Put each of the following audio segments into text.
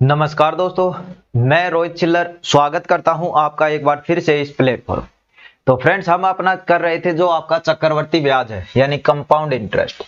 नमस्कार दोस्तों, मैं रोहित चिल्लर स्वागत करता हूं आपका एक बार फिर से इस प्लेटफॉर्म। तो फ्रेंड्स, हम अपना कर रहे थे जो आपका चक्रवर्ती ब्याज है यानी कंपाउंड इंटरेस्ट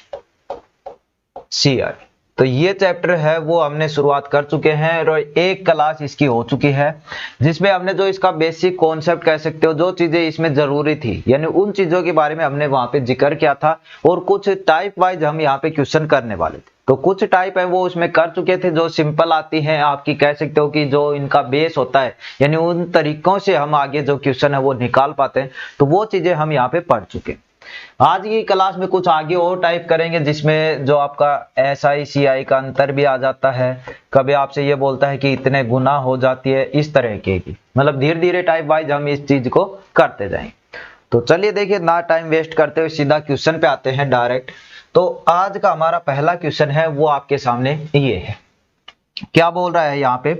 सीआर। तो ये चैप्टर है वो हमने शुरुआत कर चुके हैं और एक क्लास इसकी हो चुकी है जिसमें हमने जो इसका बेसिक कॉन्सेप्ट कह सकते हो, जो चीजें इसमें जरूरी थी यानी उन चीजों के बारे में हमने वहां पे जिक्र किया था और कुछ टाइप वाइज हम यहाँ पे क्वेश्चन करने वाले थे। तो कुछ टाइप है वो उसमें कर चुके थे जो सिंपल आती हैं, आपकी कह सकते हो कि जो इनका बेस होता है यानी उन तरीकों से हम आगे जो क्वेश्चन है वो निकाल पाते हैं। तो वो चीजें हम यहाँ पे पढ़ चुके हैं। आज की क्लास में कुछ आगे और टाइप करेंगे जिसमें जो आपका एसआई सीआई का अंतर भी आ जाता है, कभी आपसे ये बोलता है कि इतने गुना हो जाती है, इस तरह के की मतलब धीरे धीरे टाइप वाइज हम इस चीज को करते जाएंगे। तो चलिए देखिए, ना टाइम वेस्ट करते हुए सीधा क्वेश्चन पे आते हैं डायरेक्ट। तो आज का हमारा पहला क्वेश्चन है वो आपके सामने ये है। क्या बोल रहा है यहाँ पे,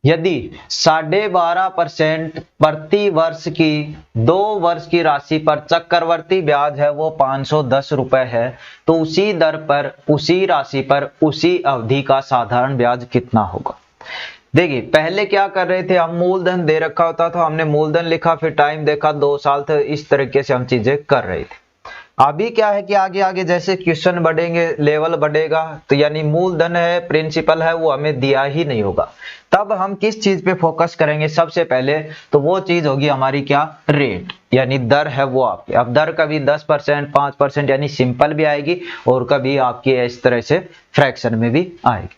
यदि 12.5% प्रति वर्ष की 2 वर्ष की राशि पर चक्रवर्ती ब्याज है वो 510 रुपए है, तो उसी दर पर उसी राशि पर उसी अवधि का साधारण ब्याज कितना होगा। देखिए, पहले क्या कर रहे थे हम, मूलधन दे रखा होता था, हमने मूलधन लिखा, फिर टाइम देखा 2 साल थे, इस तरीके से हम चीजें कर रहे थे। अभी क्या है कि आगे आगे जैसे क्वेश्चन बढ़ेंगे, लेवल बढ़ेगा, तो यानी मूलधन है, प्रिंसिपल है, वो हमें दिया ही नहीं होगा। तब हम किस चीज पे फोकस करेंगे सबसे पहले, तो वो चीज होगी हमारी क्या, रेट यानी दर है वो आपकी। अब दर कभी 10%, 5% यानी सिंपल भी आएगी और कभी आपकी इस तरह से फ्रैक्शन में भी आएगी।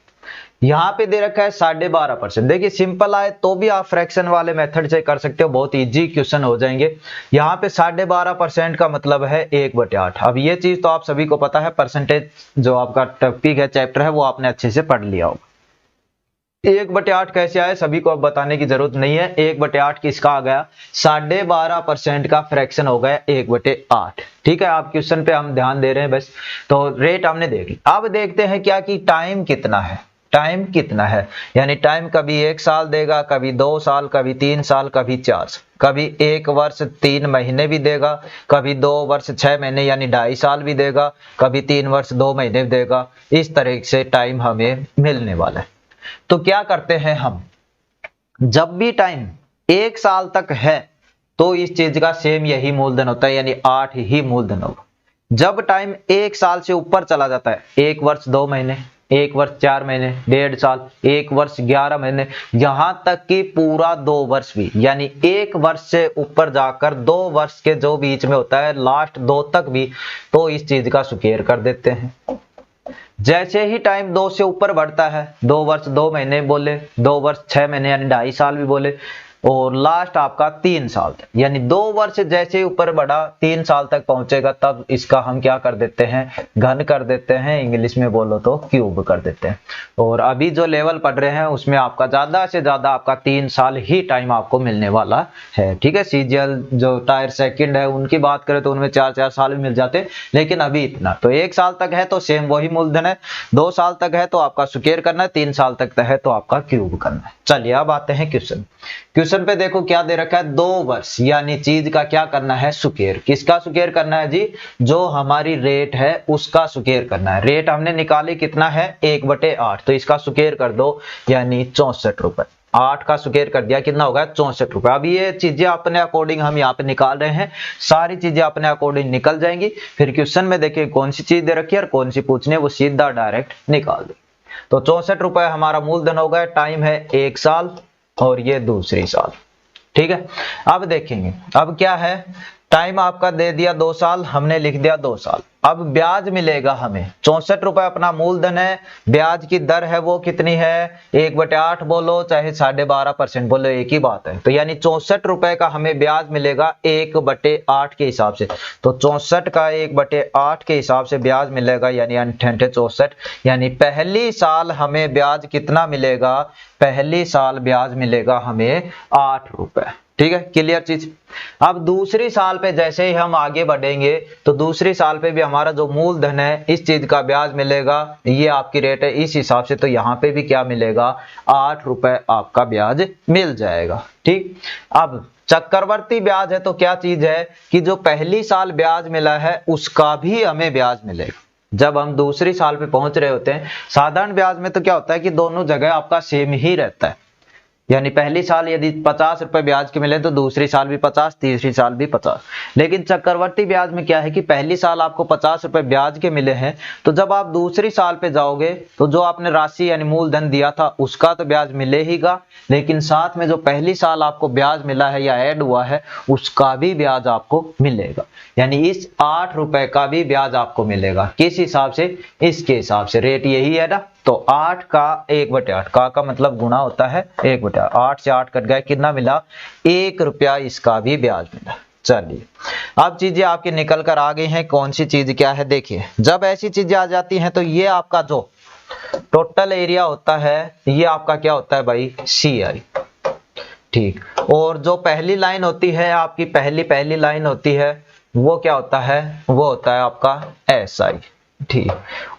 यहाँ पे दे रखा है 12.5%। देखिए, सिंपल आए तो भी आप फ्रैक्शन वाले मेथड से कर सकते हो, बहुत इजी क्वेश्चन हो जाएंगे। यहाँ पे 12.5% का मतलब है 1/8। अब ये चीज तो आप सभी को पता है, परसेंटेज जो आपका टॉपिक है, चैप्टर है, वो आपने अच्छे से पढ़ लिया होगा। 1/8 कैसे आए सभी को अब बताने की जरूरत नहीं है। 1/8 किसका आ गया, 12.5% का फ्रैक्शन हो गया 1/8। ठीक है, आप क्वेश्चन पे हम ध्यान दे रहे हैं बस। तो रेट हमने देख ली। अब देखते हैं क्या कि टाइम कितना है। टाइम कितना है यानी टाइम कभी 1 साल देगा, कभी 2 साल, कभी 3 साल, कभी 4 साल, कभी 1 वर्ष 3 महीने भी देगा, कभी 2 वर्ष 6 महीने यानी 2.5 साल भी देगा, कभी 3 वर्ष 2 महीने भी देगा। इस तरह से टाइम हमें मिलने वाला है। तो क्या करते हैं हम, जब भी टाइम 1 साल तक है तो इस चीज का सेम यही मूलधन होता है यानी 8 ही मूलधन होगा। जब टाइम 1 साल से ऊपर चला जाता है, 1 वर्ष 2 महीने, 1 वर्ष 4 महीने, 1.5 साल, 1 वर्ष 11 महीने, यहां तक कि पूरा 2 वर्ष भी, यानी 1 वर्ष से ऊपर जाकर 2 वर्ष के जो बीच में होता है लास्ट 2 तक भी, तो इस चीज का सुकेर कर देते हैं। जैसे ही टाइम 2 से ऊपर बढ़ता है, 2 वर्ष 2 महीने बोले, 2 वर्ष 6 महीने यानी 2.5 साल भी बोले, और लास्ट आपका 3 साल तक, यानी 2 वर्ष जैसे ही ऊपर बढ़ा 3 साल तक पहुंचेगा, तब इसका हम क्या कर देते हैं, घन कर देते हैं, इंग्लिश में बोलो तो क्यूब कर देते हैं। और अभी जो लेवल पढ़ रहे हैं उसमें आपका ज्यादा से ज्यादा आपका 3 साल ही टाइम आपको मिलने वाला है। ठीक है, सीजीएल जो टायर सेकंड है उनकी बात करें तो उनमें 4-4 साल भी मिल जाते, लेकिन अभी इतना। तो 1 साल तक है तो सेम वही मूलधन है, 2 साल तक है तो आपका सुकेर करना है, 3 साल तक है तो आपका क्यूब करना है। चलिए अब आते हैं क्वेश्चन पे। देखो क्या दे रखा है, 2 वर्ष यानी चीज का क्या करना है, सुकेर। किसका सुकेर करना है जी, जो हमारी रेट है उसका सुकेर करना है। रेट हमने निकाली कितना है, 1/8, तो इसका सुकेर कर दो यानी 64 रुपए। 8 का सुकेर कर दिया, कितना होगा, 64 रुपए। अब ये चीजें अपने अकॉर्डिंग हम यहाँ पे निकाल रहे हैं, सारी चीजें अपने अकॉर्डिंग निकल जाएंगी। फिर क्वेश्चन में देखिए कौन सी चीज दे रखी है और कौन सी पूछनी है, वो सीधा डायरेक्ट निकाल दे। तो 64 रुपए हमारा मूलधन हो गया, टाइम है 1 साल और ये दूसरी साल। ठीक है, अब देखेंगे अब क्या है, टाइम आपका दे दिया 2 साल, हमने लिख दिया 2 साल। अब ब्याज मिलेगा हमें 64 रुपए अपना मूलधन है, ब्याज की दर है वो कितनी है, 1/8 बोलो चाहे 12.5% बोलो, एक ही बात है। तो यानी 64 रुपए का हमें ब्याज मिलेगा 1/8 के हिसाब से। तो 64 का 1/8 के हिसाब से ब्याज मिलेगा यानी 64, यानी पहली साल हमें ब्याज कितना मिलेगा, पहली साल ब्याज मिलेगा हमें 8 रुपए। ठीक है, क्लियर चीज। अब दूसरी साल पे जैसे ही हम आगे बढ़ेंगे तो दूसरी साल पे भी हमारा जो मूलधन है इस चीज का ब्याज मिलेगा, ये आपकी रेट है इस हिसाब से, तो यहाँ पे भी क्या मिलेगा, 8 रुपए आपका ब्याज मिल जाएगा। ठीक, अब चक्रवर्ती ब्याज है तो क्या चीज है कि जो पहली साल ब्याज मिला है उसका भी हमें ब्याज मिलेगा। जब हम दूसरी साल पे पहुंच रहे होते हैं, साधारण ब्याज में तो क्या होता है कि दोनों जगह आपका सेम ही रहता है, यानी पहली साल यदि 50 रुपए ब्याज के मिले तो दूसरी साल भी 50, तीसरी साल भी 50। लेकिन चक्रवर्ती ब्याज में क्या है कि पहली साल आपको 50 रुपए ब्याज के मिले हैं, तो जब आप दूसरी साल पे जाओगे तो जो आपने राशि यानी मूलधन दिया था उसका तो ब्याज मिलेगा, लेकिन साथ में जो पहली साल आपको ब्याज मिला है या ऐड हुआ है उसका भी ब्याज आपको मिलेगा, यानी इस 8 रुपए का भी ब्याज आपको मिलेगा। किस हिसाब से? इसके हिसाब से। रेट यही है ना, तो 8 का 1/8 का मतलब गुणा होता है 1/8, 8 से 8 कट गए, कितना मिला? 1 रुपया इसका भी ब्याज मिला। चलिए अब चीजें आपकी निकल कर आ गई हैं। कौन सी चीज क्या है देखिए, जब ऐसी चीजें आ जाती हैं तो ये आपका जो टोटल एरिया होता है ये आपका क्या होता है भाई? CI। ठीक, और जो पहली लाइन होती है आपकी, पहली लाइन होती है वो क्या होता है? वो होता है आपका SI। ठीक,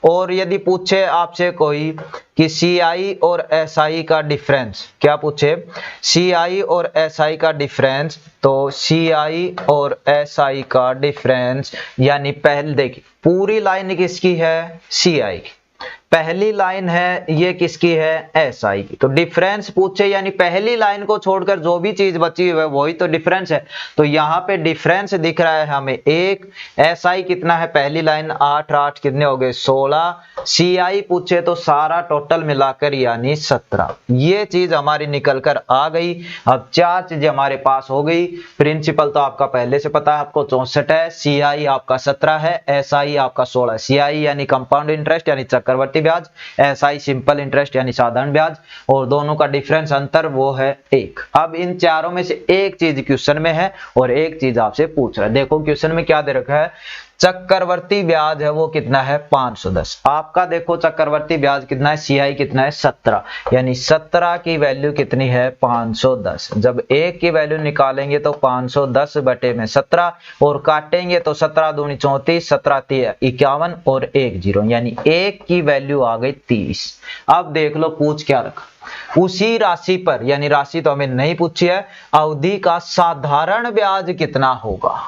और यदि पूछे आपसे कोई कि CI और SI का डिफरेंस, क्या पूछे? CI और SI का डिफरेंस, तो CI और SI का डिफरेंस यानी पहले देखिए पूरी लाइन किसकी है? CI की। पहली लाइन है ये किसकी है? SI की। तो डिफरेंस पूछे यानी पहली लाइन को छोड़कर जो भी चीज बची हुई है वही तो डिफरेंस है। तो यहाँ पे डिफरेंस दिख रहा है हमें 1। SI कितना है? पहली लाइन 8 8 कितने हो गए? 16। CI पूछे तो सारा टोटल मिलाकर यानी 17। ये चीज हमारी निकल कर आ गई। अब 4 चीजें हमारे पास हो गई। प्रिंसिपल तो आपका पहले से पता है, आपको 64 है। CI आपका 17 है। SI आपका 16। CI यानी कंपाउंड इंटरेस्ट यानी चक्रवर्ती ब्याज, SI सिंपल इंटरेस्ट यानी साधारण ब्याज, और दोनों का डिफरेंस अंतर वो है 1। अब इन चारों में से एक चीज क्वेश्चन में है और एक चीज आपसे पूछ रहा है। देखो क्वेश्चन में क्या दे रखा है? चक्रवर्ती ब्याज है वो कितना है? 510। आपका देखो चक्रवर्ती ब्याज कितना है? CI कितना है? 17, यानी 17 की वैल्यू कितनी है? 510। जब 1 की वैल्यू निकालेंगे तो 510 बटे में 17 और काटेंगे तो 17 दूनी 34, 17 3 51 और 1 0, यानी 1 की वैल्यू आ गई 30। अब देख लो पूछ क्या रखा, उसी राशि पर, यानी राशि तो हमें नहीं पूछी है, अवधि का साधारण ब्याज कितना होगा,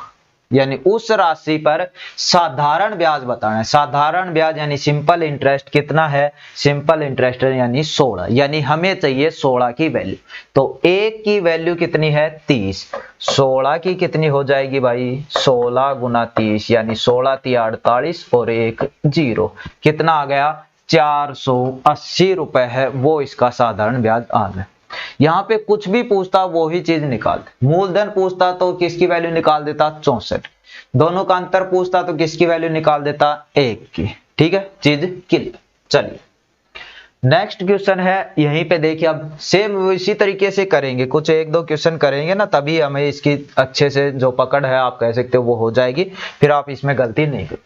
यानी उस राशि पर साधारण ब्याज बताना है। साधारण ब्याज यानी सिंपल इंटरेस्ट कितना है? सिंपल इंटरेस्ट यानी 16, यानी हमें चाहिए 16 की वैल्यू। तो 1 की वैल्यू कितनी है? 30। 16 की कितनी हो जाएगी भाई? 16 गुना 30, यानी 16 3 48 और 1 0, कितना आ गया? 480 रुपए है वो इसका साधारण ब्याज आ गया। यहाँ पे कुछ भी पूछता वो ही चीज निकाल दे। मूलधन पूछता तो किसकी वैल्यू निकाल देता? 64। दोनों का अंतर पूछता तो किसकी वैल्यू निकाल देता? 1 की। ठीक है, चीज क्लियर। चलिए नेक्स्ट क्वेश्चन है, यहीं पे देखिए अब सेम इसी तरीके से करेंगे, कुछ 1-2 क्वेश्चन करेंगे ना, तभी हमें इसकी अच्छे से जो पकड़ है आप कह सकते हो वो हो जाएगी, फिर आप इसमें गलती नहीं करें।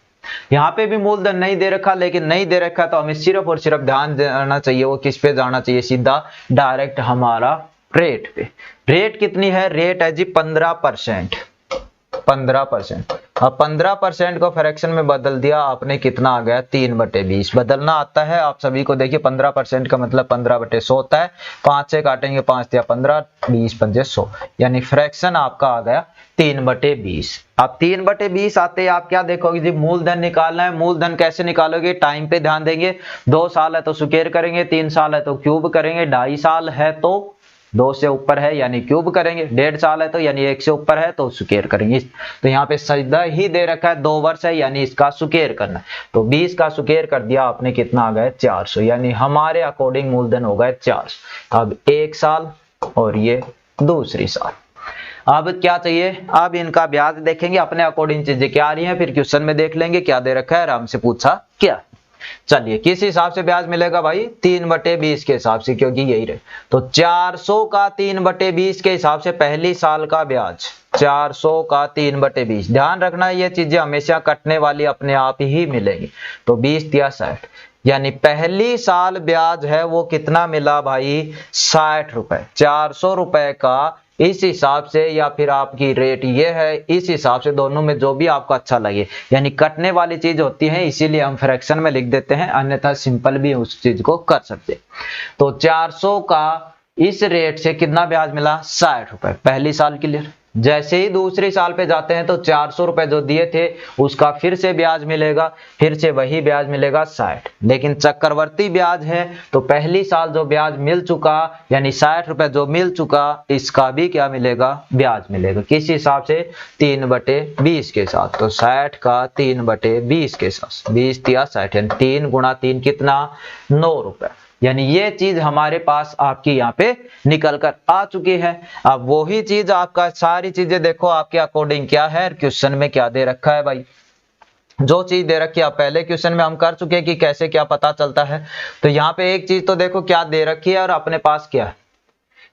यहाँ पे भी मूलधन नहीं दे रखा, लेकिन नहीं दे रखा तो हमें सिर्फ और सिर्फ ध्यान देना चाहिए, वो किस पे जाना चाहिए? सीधा डायरेक्ट हमारा रेट पे। रेट कितनी है? रेट है जी 15%। 15%। अब 15% को फ्रैक्शन में बदल दिया आपने, कितना आ गया? 3/20। बदलना आता है आप सभी को। देखिए 15% का मतलब 15/100 होता है। 5 से काटेंगे, 5 या 15, 20 5 100, यानी फ्रैक्शन आपका आ गया 3/20। अब 3/20 आते आप क्या देखोगे जी? मूलधन निकालना है। मूलधन कैसे निकालोगे? टाइम पे ध्यान देंगे। 2 साल है तो स्क्वायर करेंगे, 3 साल है तो क्यूब करेंगे, 2.5 साल है तो 2 से ऊपर है यानी क्यूब करेंगे, 1.5 साल है तो यानी 1 से ऊपर है तो स्क्वायर करेंगे। तो यहाँ पे सीधा ही दे रखा है 2 वर्ष है यानी इसका स्क्वायर करना है। तो 20 का स्क्वायर कर दिया आपने, कितना आ गया? 400, यानी हमारे अकॉर्डिंग मूलधन हो गए 400। अब 1 साल और ये दूसरी साल। अब क्या चाहिए? अब इनका ब्याज देखेंगे अपने अकॉर्डिंग, चीजें क्या आ रही हैं फिर क्वेश्चन में देख लेंगे क्या दे रखा है, आराम से पूछा क्या। चलिए किस हिसाब से ब्याज मिलेगा भाई? 3/20 के हिसाब से, क्योंकि यही रहे। तो 400 का 3/20 के हिसाब से पहली साल का ब्याज, 400 का 3/20। ध्यान रखना ये चीजें हमेशा कटने वाली अपने आप ही मिलेंगी। तो 20 या 60, यानी पहली साल ब्याज है वो कितना मिला भाई? 60 रुपए। 400 रुपए का इस हिसाब से, या फिर आपकी रेट ये है, इस हिसाब से दोनों में जो भी आपको अच्छा लगे, यानी कटने वाली चीज होती है इसीलिए हम फ्रैक्शन में लिख देते हैं, अन्यथा सिंपल भी उस चीज को कर सकते। तो 400 का इस रेट से कितना ब्याज मिला? 60 रुपए पहली साल के लिए। जैसे ही दूसरे साल पे जाते हैं तो 400 रुपए जो दिए थे उसका फिर से ब्याज मिलेगा, फिर से वही ब्याज मिलेगा 60। लेकिन चक्रवर्ती ब्याज है तो पहली साल जो ब्याज मिल चुका यानी 60 रुपए जो मिल चुका, इसका भी क्या मिलेगा, ब्याज मिलेगा। किस हिसाब से, 3/20 के साथ। तो 60 का 3/20 के साथ, 20 या 60 यानी 3 गुणा 3 कितना, 9 रुपए। यानी ये चीज हमारे पास आपकी यहाँ पे निकल कर आ चुकी है। अब वही चीज आपका सारी चीजें देखो आपके अकॉर्डिंग क्या है, क्वेश्चन में क्या दे रखा है भाई। जो चीज दे रखी है पहले क्वेश्चन में हम कर चुके हैं कि कैसे क्या पता चलता है। तो यहाँ पे एक चीज तो देखो क्या दे रखी है और अपने पास क्या है।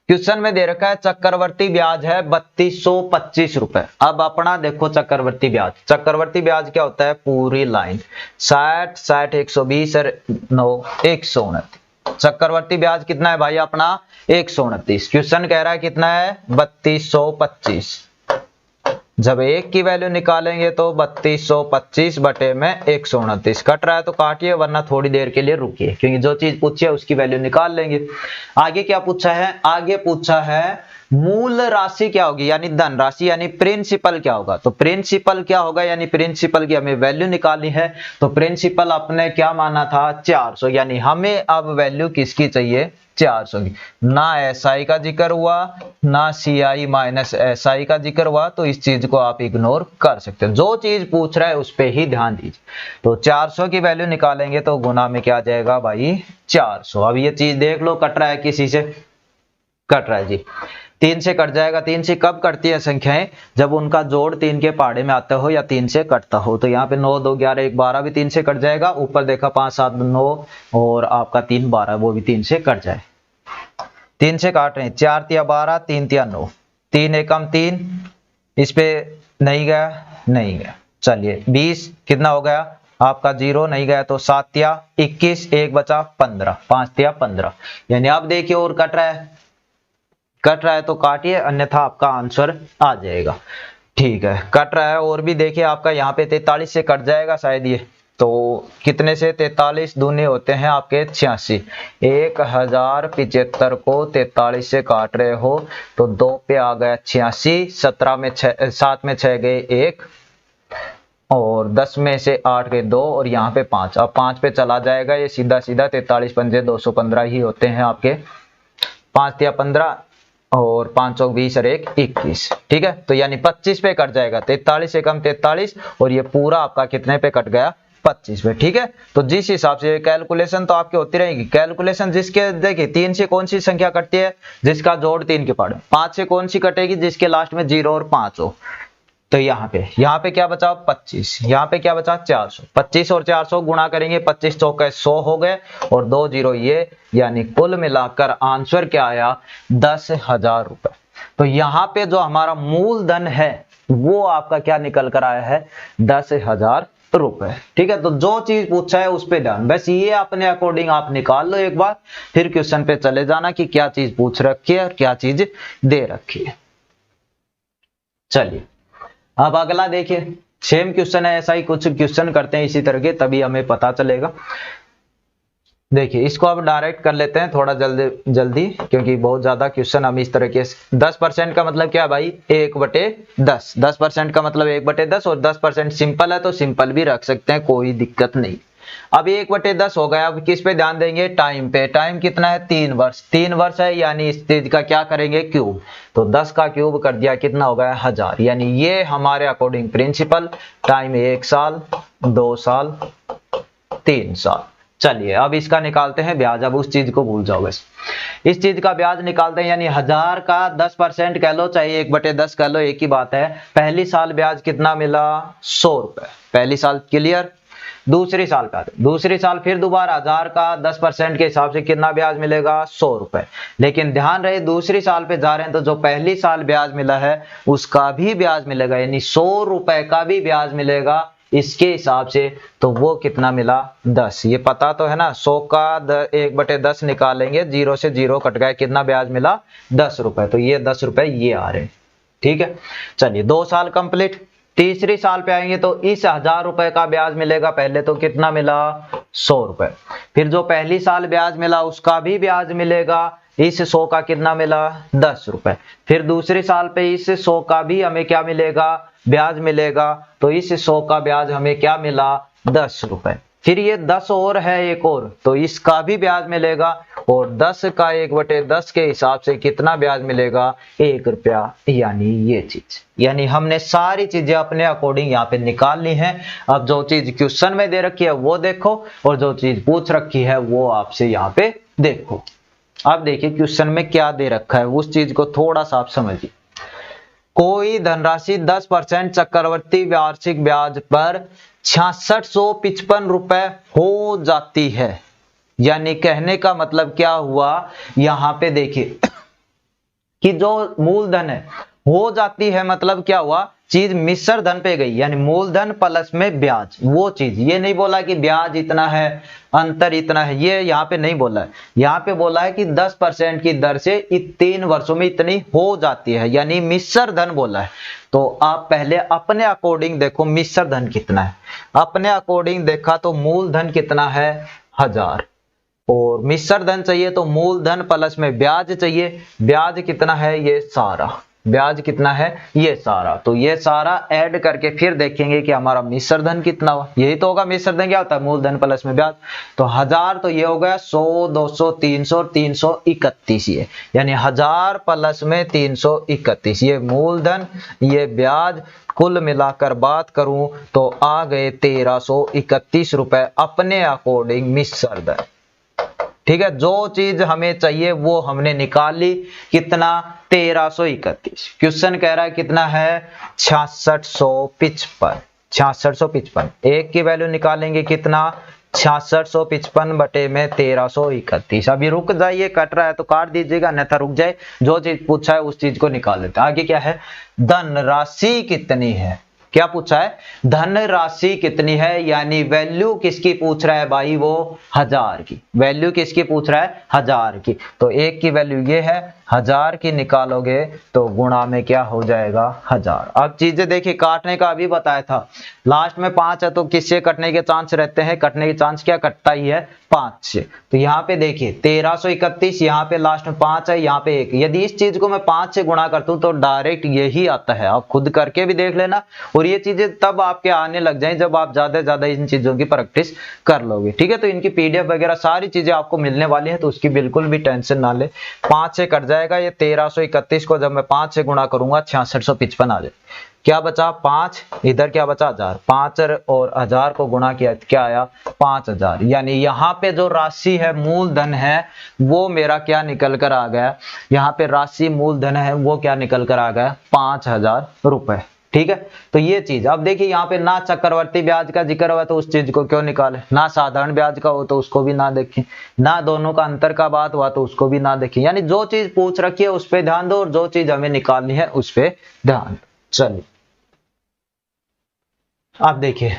क्वेश्चन में दे रखा है चक्रवर्ती ब्याज है 3225 रुपए। अब अपना देखो चक्रवर्ती ब्याज, चक्रवर्ती ब्याज क्या होता है, पूरी लाइन 60 60 120 और 9 129। चक्रवर्ती ब्याज कितना है भाई अपना, 129। क्वेश्चन कह रहा है कितना है, 3225। जब एक की वैल्यू निकालेंगे तो 3225 बटे में 129। कट रहा है तो काटिए, वरना थोड़ी देर के लिए रुकिए, क्योंकि जो चीज पूछी है उसकी वैल्यू निकाल लेंगे। आगे क्या पूछा है, आगे पूछा है मूल राशि क्या होगी, यानी धन राशि, यानी प्रिंसिपल क्या होगा। तो प्रिंसिपल क्या होगा, यानी प्रिंसिपल की हमें वैल्यू निकालनी है। तो प्रिंसिपल अपने क्या माना था, 400। यानी हमें अब वैल्यू किसकी चाहिए, 400 की। ना SI का जिक्र हुआ, ना CI माइनस SI का जिक्र हुआ, तो इस चीज को आप इग्नोर कर सकते हो। जो चीज पूछ रहा है उस पे ही ध्यान दीजिए। तो 400 की वैल्यू निकालेंगे तो गुना में क्या आ जाएगा भाई, 400। अब ये चीज देख लो, कट रहा है किसी से, कट रहा है जी, 3 से कट जाएगा। 3 से कब कटती है संख्याएं, जब उनका जोड़ 3 के पहाड़े में आता हो या 3 से कटता हो। तो यहाँ पे 9 2 11 1 12 भी 3 से कट जाएगा। ऊपर देखा 5 7 9 और आपका 3 12, वो भी 3 से कट जाए। 3 से काट रहे हैं, 4 तिया 12, 3 तिया 9, 3 एकम 3, इस पे नहीं गया, नहीं गया। चलिए 20 कितना हो गया आपका, 0 नहीं गया, तो 7 तिया 21, 1 बचा 15, 5 तिया 15। यानी अब देखिए और कट रहा है, कट रहा है तो काटिए, अन्यथा आपका आंसर आ जाएगा। ठीक है, कट रहा है और भी देखिए आपका यहाँ पे 43 से कट जाएगा शायद ये। तो कितने से, 43 दूनी होते हैं आपके 86। 1075 को 43 से काट रहे हो तो 2 पे आ गया 86, 17 में 6, 7 में 6 गए 1, और 10 में से 8 गए 2, और यहाँ पे 5। अब 5 पे चला जाएगा ये सीधा सीधा, 43 पंजे 215 ही होते हैं आपके। 5 तिया 15 और 5 चौक 20 और 1 21। ठीक है, तो यानी 25 पे कट जाएगा, 43 से कम 43, और ये पूरा आपका कितने पे कट गया, 25 पे। ठीक है, तो जिस हिसाब से कैलकुलेशन तो आपकी होती रहेगी। कैलकुलेशन जिसके देखिए 3 से कौन सी संख्या कटती है, जिसका जोड़ 3 के पहाड़े। 5 से कौन सी कटेगी, जिसके लास्ट में 0 और 5 हो। तो यहाँ पे क्या बचा, 25। यहाँ पे क्या बचा, 400। 25 और 400 गुणा करेंगे, 25 चौके 100 हो गए और 2 0 ये, यानी कुल मिलाकर आंसर क्या आया, 10,000 रुपए। तो यहाँ पे जो हमारा मूलधन है वो आपका क्या निकल कर आया है, 10,000 रुपए। ठीक है, तो जो चीज पूछा है उस पे ध्यान, बस ये अपने अकॉर्डिंग आप निकाल लो एक बार, फिर क्वेश्चन पे चले जाना कि क्या चीज पूछ रखी है और क्या चीज दे रखी है। चलिए अब अगला देखिए, सेम क्वेश्चन है, ऐसा ही कुछ क्वेश्चन करते हैं इसी तरह के, तभी हमें पता चलेगा। देखिए इसको अब डायरेक्ट कर लेते हैं थोड़ा जल्दी जल्दी, क्योंकि बहुत ज्यादा क्वेश्चन हम इस तरह के। 10% का मतलब क्या है भाई, 1/10। 10% का मतलब 1/10, और 10% सिंपल है तो सिंपल भी रख सकते हैं, कोई दिक्कत नहीं। अब 1/10 हो गया, अब किस पे ध्यान देंगे, टाइम पे। टाइम कितना है, 3 वर्ष। 3 वर्ष है, यानी इस चीज का क्या करेंगे, क्यूब। तो 10 का क्यूब कर दिया, कितना हो गया, 1000। यानी ये हमारे अकॉर्डिंग प्रिंसिपल। टाइम 1 साल, 2 साल, 3 साल। चलिए अब इसका निकालते हैं ब्याज। अब उस चीज को भूल जाओ, बस इस चीज का ब्याज निकालते हैं। यानी 1000 का 10% कह लो, चाहे 1/10 कह लो, एक ही बात है। पहली साल ब्याज कितना मिला, 100 रुपए। पहली साल क्लियर। दूसरी साल का, दूसरी साल फिर दोबारा 1000 का 10% के हिसाब से कितना ब्याज मिलेगा, 100 रुपए। लेकिन ध्यान रहे दूसरी साल पे जा रहे हैं तो जो पहली साल ब्याज मिला है उसका भी ब्याज मिलेगा, यानी 100 रुपए का भी ब्याज मिलेगा इसके हिसाब से। तो वो कितना मिला, 10। ये पता तो है ना, 100 का 1/10 निकालेंगे, 0 से 0 कट गया, कितना ब्याज मिला, 10 रुपए। तो ये 10 रुपए ये आ रहे हैं। ठीक है, चलिए 2 साल कंप्लीट। तीसरी साल पे आएंगे तो इस 1000 रुपए का ब्याज मिलेगा। पहले तो कितना मिला 100 रुपए। फिर जो पहली साल ब्याज मिला उसका भी ब्याज मिलेगा। इस 100 का कितना मिला 10 रुपए। फिर दूसरी साल पे इस 100 का भी हमें क्या मिलेगा ब्याज मिलेगा। तो इस 100 का ब्याज हमें क्या मिला 10 रुपए। फिर ये 10 और है एक और, तो इसका भी ब्याज मिलेगा। और 10 का 1/10 के हिसाब से कितना ब्याज मिलेगा 1 रुपया। यानी ये चीज, यानी हमने सारी चीजें अपने अकॉर्डिंग यहाँ पे निकाल ली है। अब जो चीज क्वेश्चन में दे रखी है वो देखो, और जो चीज पूछ रखी है वो आपसे यहाँ पे देखो। अब देखिए क्वेश्चन में क्या दे रखा है, उस चीज को थोड़ा सा आप समझिए। कोई धनराशि 10% चक्रवर्ती वार्षिक ब्याज पर 6655 रुपए हो जाती है। यानी कहने का मतलब क्या हुआ, यहां पे देखिए कि जो मूलधन है हो जाती है, मतलब क्या हुआ चीज मिश्र धन पे गई, यानी मूलधन प्लस में ब्याज। वो चीज, ये नहीं बोला कि ब्याज इतना है अंतर इतना है, ये यहाँ पे नहीं बोला है। यहाँ पे बोला है कि 10% की दर से 3 वर्षों में इतनी हो जाती है, यानी मिश्र धन बोला है। तो आप पहले अपने अकॉर्डिंग देखो मिश्र धन कितना है। अपने अकॉर्डिंग देखा तो मूलधन कितना है 1000, और मिश्र धन चाहिए तो मूलधन प्लस में ब्याज चाहिए। ब्याज कितना है ये सारा, ब्याज कितना है ये सारा। तो ये सारा ऐड करके फिर देखेंगे कि हमारा मिश्र धन कितना हुआ। यही तो होगा मिश्र धन, क्या होता है मूलधन प्लस में ब्याज। तो 1000 तो ये हो गया 100, 200, 300, 331 ये, यानी 1000 प्लस में 331 ये मूलधन ये ब्याज, कुल मिलाकर बात करूं तो आ गए 1331 रुपए अपने अकॉर्डिंग मिश्र धन। ठीक है, जो चीज हमें चाहिए वो हमने निकाल ली। कितना 1331। क्वेश्चन कह रहा है कितना है 6655। 6655 एक की वैल्यू निकालेंगे कितना 6655 बटे में 1331। अभी रुक जाइए, कट रहा है तो काट दीजिएगा, अन्यथा रुक जाए। जो चीज पूछा है उस चीज को निकाल लेते हैं। आगे क्या है, धन राशि कितनी है। क्या पूछा है धन राशि कितनी है, यानी वैल्यू किसकी पूछ रहा है भाई, वो 1000 की। वैल्यू किसकी पूछ रहा है 1000 की। तो एक की वैल्यू ये है, 1000 की निकालोगे तो गुणा में क्या हो जाएगा 1000। अब चीजें देखिए, काटने का अभी बताया था, लास्ट में 5 है तो किससे कटने के चांस रहते हैं, कटने के चांस क्या कटता ही है 5 से। तो यहाँ पे देखिए 1331, यहाँ पे लास्ट में 5 है, यहाँ पे 1। यदि इस चीज को मैं 5 से गुणा करता हूं तो डायरेक्ट यही आता है। आप खुद करके भी देख लेना, और ये चीजें तब आपके आने लग जाएं जब आप ज्यादा इन चीजों की प्रैक्टिस कर लोगे। ठीक है, तो इनकी पीडीएफ वगैरह सारी चीजें आपको मिलने वाली है, तो उसकी बिल्कुल भी टेंशन ना ले। 5 से कट जाएगा ये 1331 को जब मैं 5 से गुणा करूंगा 6655 आ जाए। क्या बचा 5, इधर क्या बचा 1000। 5 और 1000 को गुणा किया क्या आया 5000। यानी यहाँ पे जो राशि है मूलधन है वो मेरा क्या निकल कर आ गया, यहाँ पे राशि मूलधन है वो क्या निकल कर आ गया 5000 रुपए। ठीक है, तो ये चीज। अब देखिए यहाँ पे ना चक्रवर्ती ब्याज का जिक्र हुआ तो उस चीज को क्यों निकाले, ना साधारण ब्याज का हो तो उसको भी ना देखें, ना दोनों का अंतर का बात हुआ तो उसको भी ना देखें। यानी जो चीज पूछ रखी है उस पर ध्यान दो, और जो चीज हमें निकालनी है उस पर ध्यान। चलिए अब देखिए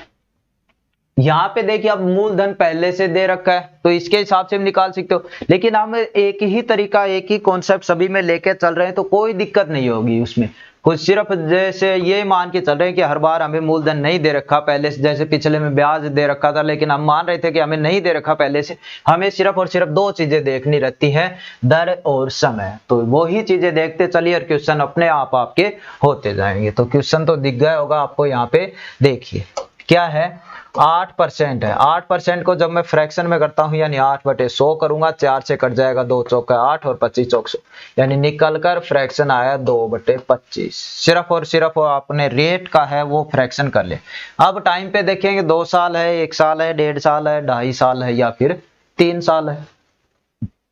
यहाँ पे देखिए, अब मूलधन पहले से दे रखा है तो इसके हिसाब से हम निकाल सकते हो, लेकिन हम एक ही तरीका एक ही कॉन्सेप्ट सभी में लेके चल रहे हैं तो कोई दिक्कत नहीं होगी उसमें। कुछ सिर्फ जैसे ये मान के चल रहे हैं कि हर बार हमें मूलधन नहीं दे रखा पहले से, जैसे पिछले में ब्याज दे रखा था लेकिन हम मान रहे थे कि हमें नहीं दे रखा पहले से। हमें सिर्फ और सिर्फ 2 चीजें देखनी रहती है, दर और समय। तो वही चीजें देखते चलिए और क्वेश्चन अपने आप आपके होते जाएंगे। तो क्वेश्चन तो दिख गया होगा आपको, यहाँ पे देखिए क्या है 8% है। 8% को जब मैं फ्रैक्शन में करता हूं यानी 8/100 करूंगा, 4 से कट जाएगा 2 चौका 8 और 25 चौक 100, यानी निकलकर फ्रैक्शन आया 2/25। सिर्फ और सिर्फ आपने रेट का है वो फ्रैक्शन कर ले। अब टाइम पे देखेंगे 2 साल है, 1 साल है, 1.5 साल है, 2.5 साल है या फिर 3 साल है।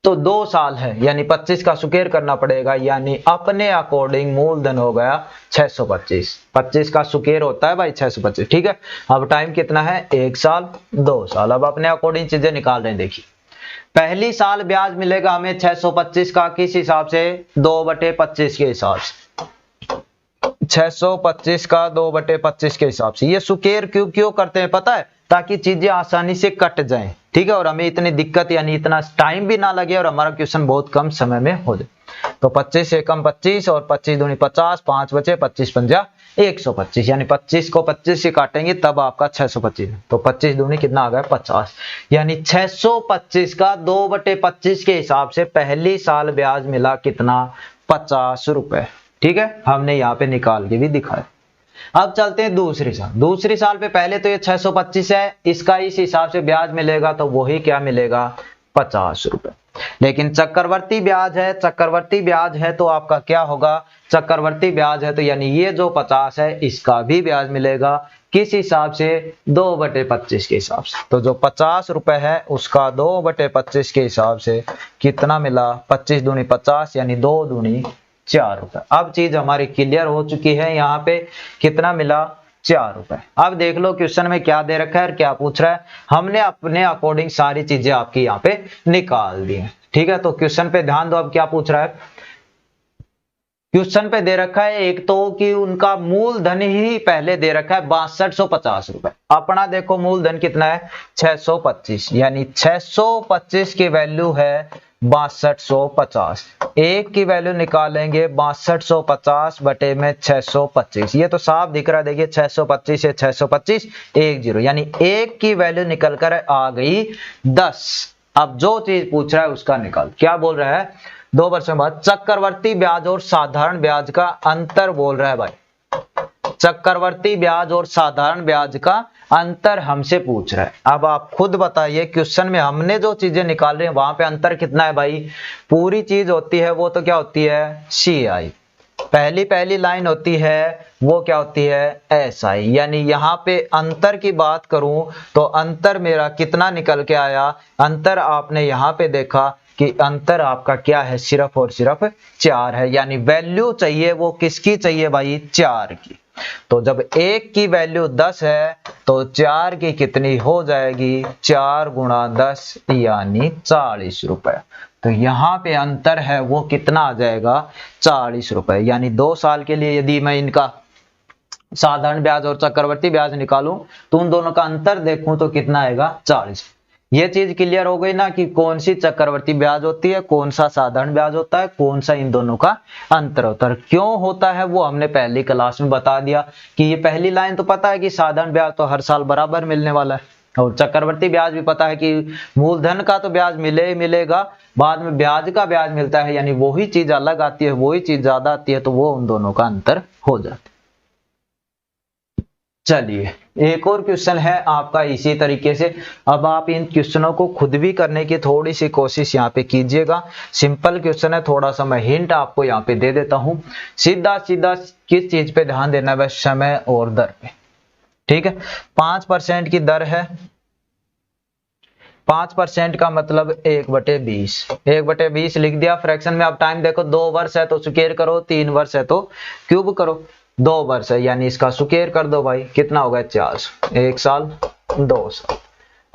तो 2 साल है यानी 25 का स्क्वायर करना पड़ेगा, यानी अपने अकॉर्डिंग मूलधन हो गया 625। 25 का स्क्वायर होता है भाई 625। ठीक है, अब टाइम कितना है 1 साल 2 साल। अब अपने अकॉर्डिंग चीजें निकाल रहे हैं। देखिए पहली साल ब्याज मिलेगा हमें 625 का, किस हिसाब से 2/25 के हिसाब से। 625 का 2/25 के हिसाब से। ये स्क्वायर क्यों करते हैं पता है, ताकि चीजें आसानी से कट जाएं। ठीक है, और हमें इतनी दिक्कत यानी इतना टाइम भी ना लगे और हमारा क्वेश्चन बहुत कम समय में हो जाए। तो 25 से कम 25 और 25 दूनी 50, 5 बचे 25 पंजा 125, यानी 25 को 25 से काटेंगे तब आपका 625, तो 25 दूनी कितना आ गया 50, यानी 625 का 2/25 के हिसाब से पहली साल ब्याज मिला कितना 50 रुपए। ठीक है, हमने यहाँ पे निकाल के भी दिखाया। अब चलते हैं दूसरी साल पे। पहले तो ये 625 है, इसका इस हिसाब से ब्याज मिलेगा तो वही क्या मिलेगा 50 रुपए। लेकिन चक्रवर्ती ब्याज है तो आपका क्या होगा, चक्रवर्ती ब्याज है तो यानी ये जो 50 है इसका भी ब्याज मिलेगा किस हिसाब से 2/25 के हिसाब से। तो जो 50 रुपए है उसका 2/25 के हिसाब से कितना मिला, 25 दूनी 50 यानी 2 दूनी 4 रुपए। अब चीज हमारी क्लियर हो चुकी है, यहाँ पे कितना मिला 4 रुपए। अब देख लो क्वेश्चन में क्या दे रखा है और क्या पूछ रहा है। हमने अपने अकॉर्डिंग सारी चीजें आपकी यहाँ पे निकाल दी है। ठीक है, तो क्वेश्चन पे ध्यान दो। अब क्या पूछ रहा है, क्वेश्चन पे दे रखा है एक तो कि उनका मूलधन ही पहले दे रखा है 6250 रुपए। अपना देखो मूलधन कितना है 625, यानी 625 की वैल्यू है 6250। एक की वैल्यू निकालेंगे 6250 बटे में 625, ये तो साफ दिख रहा है। देखिए 625 से 625 1 0, यानी एक की वैल्यू निकल कर आ गई 10। अब जो चीज पूछ रहा है उसका निकाल, क्या बोल रहा है 2 वर्षों बाद चक्रवर्ती ब्याज और साधारण ब्याज का अंतर बोल रहा है भाई। चक्रवर्ती ब्याज और साधारण ब्याज का अंतर हमसे पूछ रहा है। अब आप खुद बताइए क्वेश्चन में हमने जो चीजें निकाल रहे हैं वहां पे अंतर कितना है भाई। पूरी चीज होती है वो तो क्या होती है CI, पहली लाइन होती है वो क्या होती है SI। यानी यहाँ पे अंतर की बात करूं तो अंतर मेरा कितना निकल के आया, अंतर आपने यहाँ पे देखा कि अंतर आपका क्या है सिर्फ और सिर्फ 4 है। यानी वैल्यू चाहिए वो किसकी चाहिए भाई 4 की। तो जब एक की वैल्यू 10 है तो 4 की कितनी हो जाएगी 4 गुणा 10 यानी 40 रुपए। तो यहाँ पे अंतर है वो कितना आ जाएगा 40 रुपए। यानी 2 साल के लिए यदि मैं इनका साधारण ब्याज और चक्रवर्ती ब्याज निकालूं तो उन दोनों का अंतर देखूं तो कितना आएगा 40। ये चीज क्लियर हो गई ना कि कौन सी चक्रवर्ती ब्याज होती है, कौन सा साधारण ब्याज होता है, कौन सा इन दोनों का अंतर होता है। क्यों होता है वो हमने पहली क्लास में बता दिया कि ये पहली लाइन तो पता है कि साधारण ब्याज तो हर साल बराबर मिलने वाला है, और चक्रवर्ती ब्याज भी पता है कि मूलधन का तो ब्याज मिले ही मिलेगा, बाद में ब्याज का ब्याज मिलता है, यानी वही चीज अलग आती है वही चीज ज्यादा आती है, तो वो उन दोनों का अंतर हो जाता है। चलिए एक और क्वेश्चन है आपका इसी तरीके से। अब आप इन क्वेश्चनों को खुद भी करने की थोड़ी सी कोशिश यहाँ पे कीजिएगा। सिंपल क्वेश्चन है, थोड़ा सा मैं हिंट आपको यहाँ पे दे देता हूँ। सीधा किस चीज पे ध्यान देना है, समय और दर पे। ठीक है, 5% की दर है, 5% का मतलब 1/20, 1/20 लिख दिया फ्रैक्शन में। अब टाइम देखो 2 वर्ष है तो स्क्वायर करो, 3 वर्ष है तो क्यूब करो, 2 वर्ष है यानी इसका स्क्वायर कर दो भाई, कितना होगा 400, 1 साल 2 साल।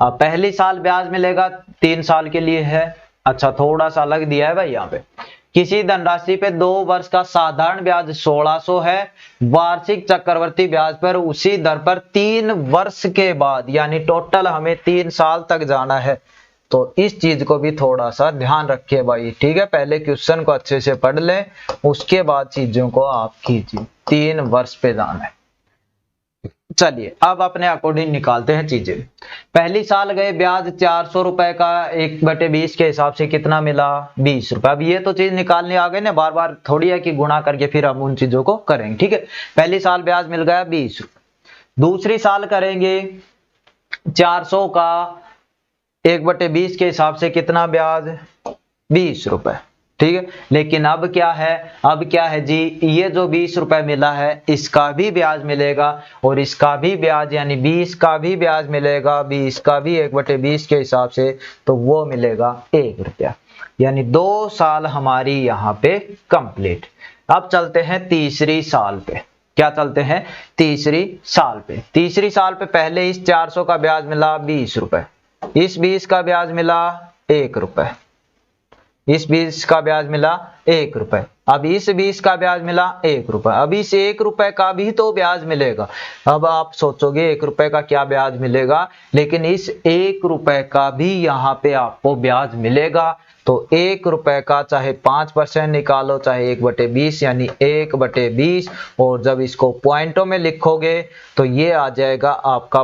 अब पहली साल ब्याज मिलेगा 3 साल के लिए है। अच्छा थोड़ा सा अलग दिया है भाई यहाँ पे, किसी धनराशि पे 2 वर्ष का साधारण ब्याज 1600 है, वार्षिक चक्रवर्ती ब्याज पर उसी दर पर 3 वर्ष के बाद, यानी टोटल हमें 3 साल तक जाना है। तो इस चीज को भी थोड़ा सा ध्यान रखिए भाई। ठीक है, पहले क्वेश्चन को अच्छे से पढ़ ले, उसके बाद चीजों को आप कीजिए। 3 वर्ष पे जाना है। चलिए अब अपने अकॉर्डिंग निकालते हैं चीजें। पहली साल गए ब्याज 400 रुपए का 1/20 के हिसाब से कितना मिला 20 रुपए। अब ये तो चीज निकालने आ गए ना, बार बार थोड़ी है कि गुणा करके फिर हम उन चीजों को करेंगे। ठीक है, पहली साल ब्याज मिल गया 20 रुपए, दूसरी साल करेंगे 400 का 1/20 के हिसाब से कितना ब्याज 20 रुपए। ठीक है, लेकिन अब क्या है जी, ये जो 20 रुपए मिला है इसका भी ब्याज मिलेगा और इसका भी ब्याज, यानी 20 का भी ब्याज मिलेगा, 20 का भी 1/20 के हिसाब से, तो वो मिलेगा 1 रुपया। यानी 2 साल हमारी यहाँ पे कंप्लीट। अब चलते हैं तीसरी साल पे। क्या चलते हैं तीसरी साल पे। तीसरी साल पे पहले इस 400 का ब्याज मिला 20 रुपए, इस 20 का ब्याज मिला 1 रुपए। इस 20 का ब्याज मिला 1 रुपए, अब इस 20 का ब्याज मिला 1 रुपए, अब इस 1 रुपए का भी तो ब्याज मिलेगा। अब आप सोचोगे 1 रुपए का क्या ब्याज मिलेगा, लेकिन इस 1 रुपए का भी यहाँ पे आपको ब्याज मिलेगा। तो 1 रुपए का चाहे 5% निकालो चाहे 1/20 यानी 1/20, और जब इसको पॉइंटों में लिखोगे तो ये आ जाएगा आपका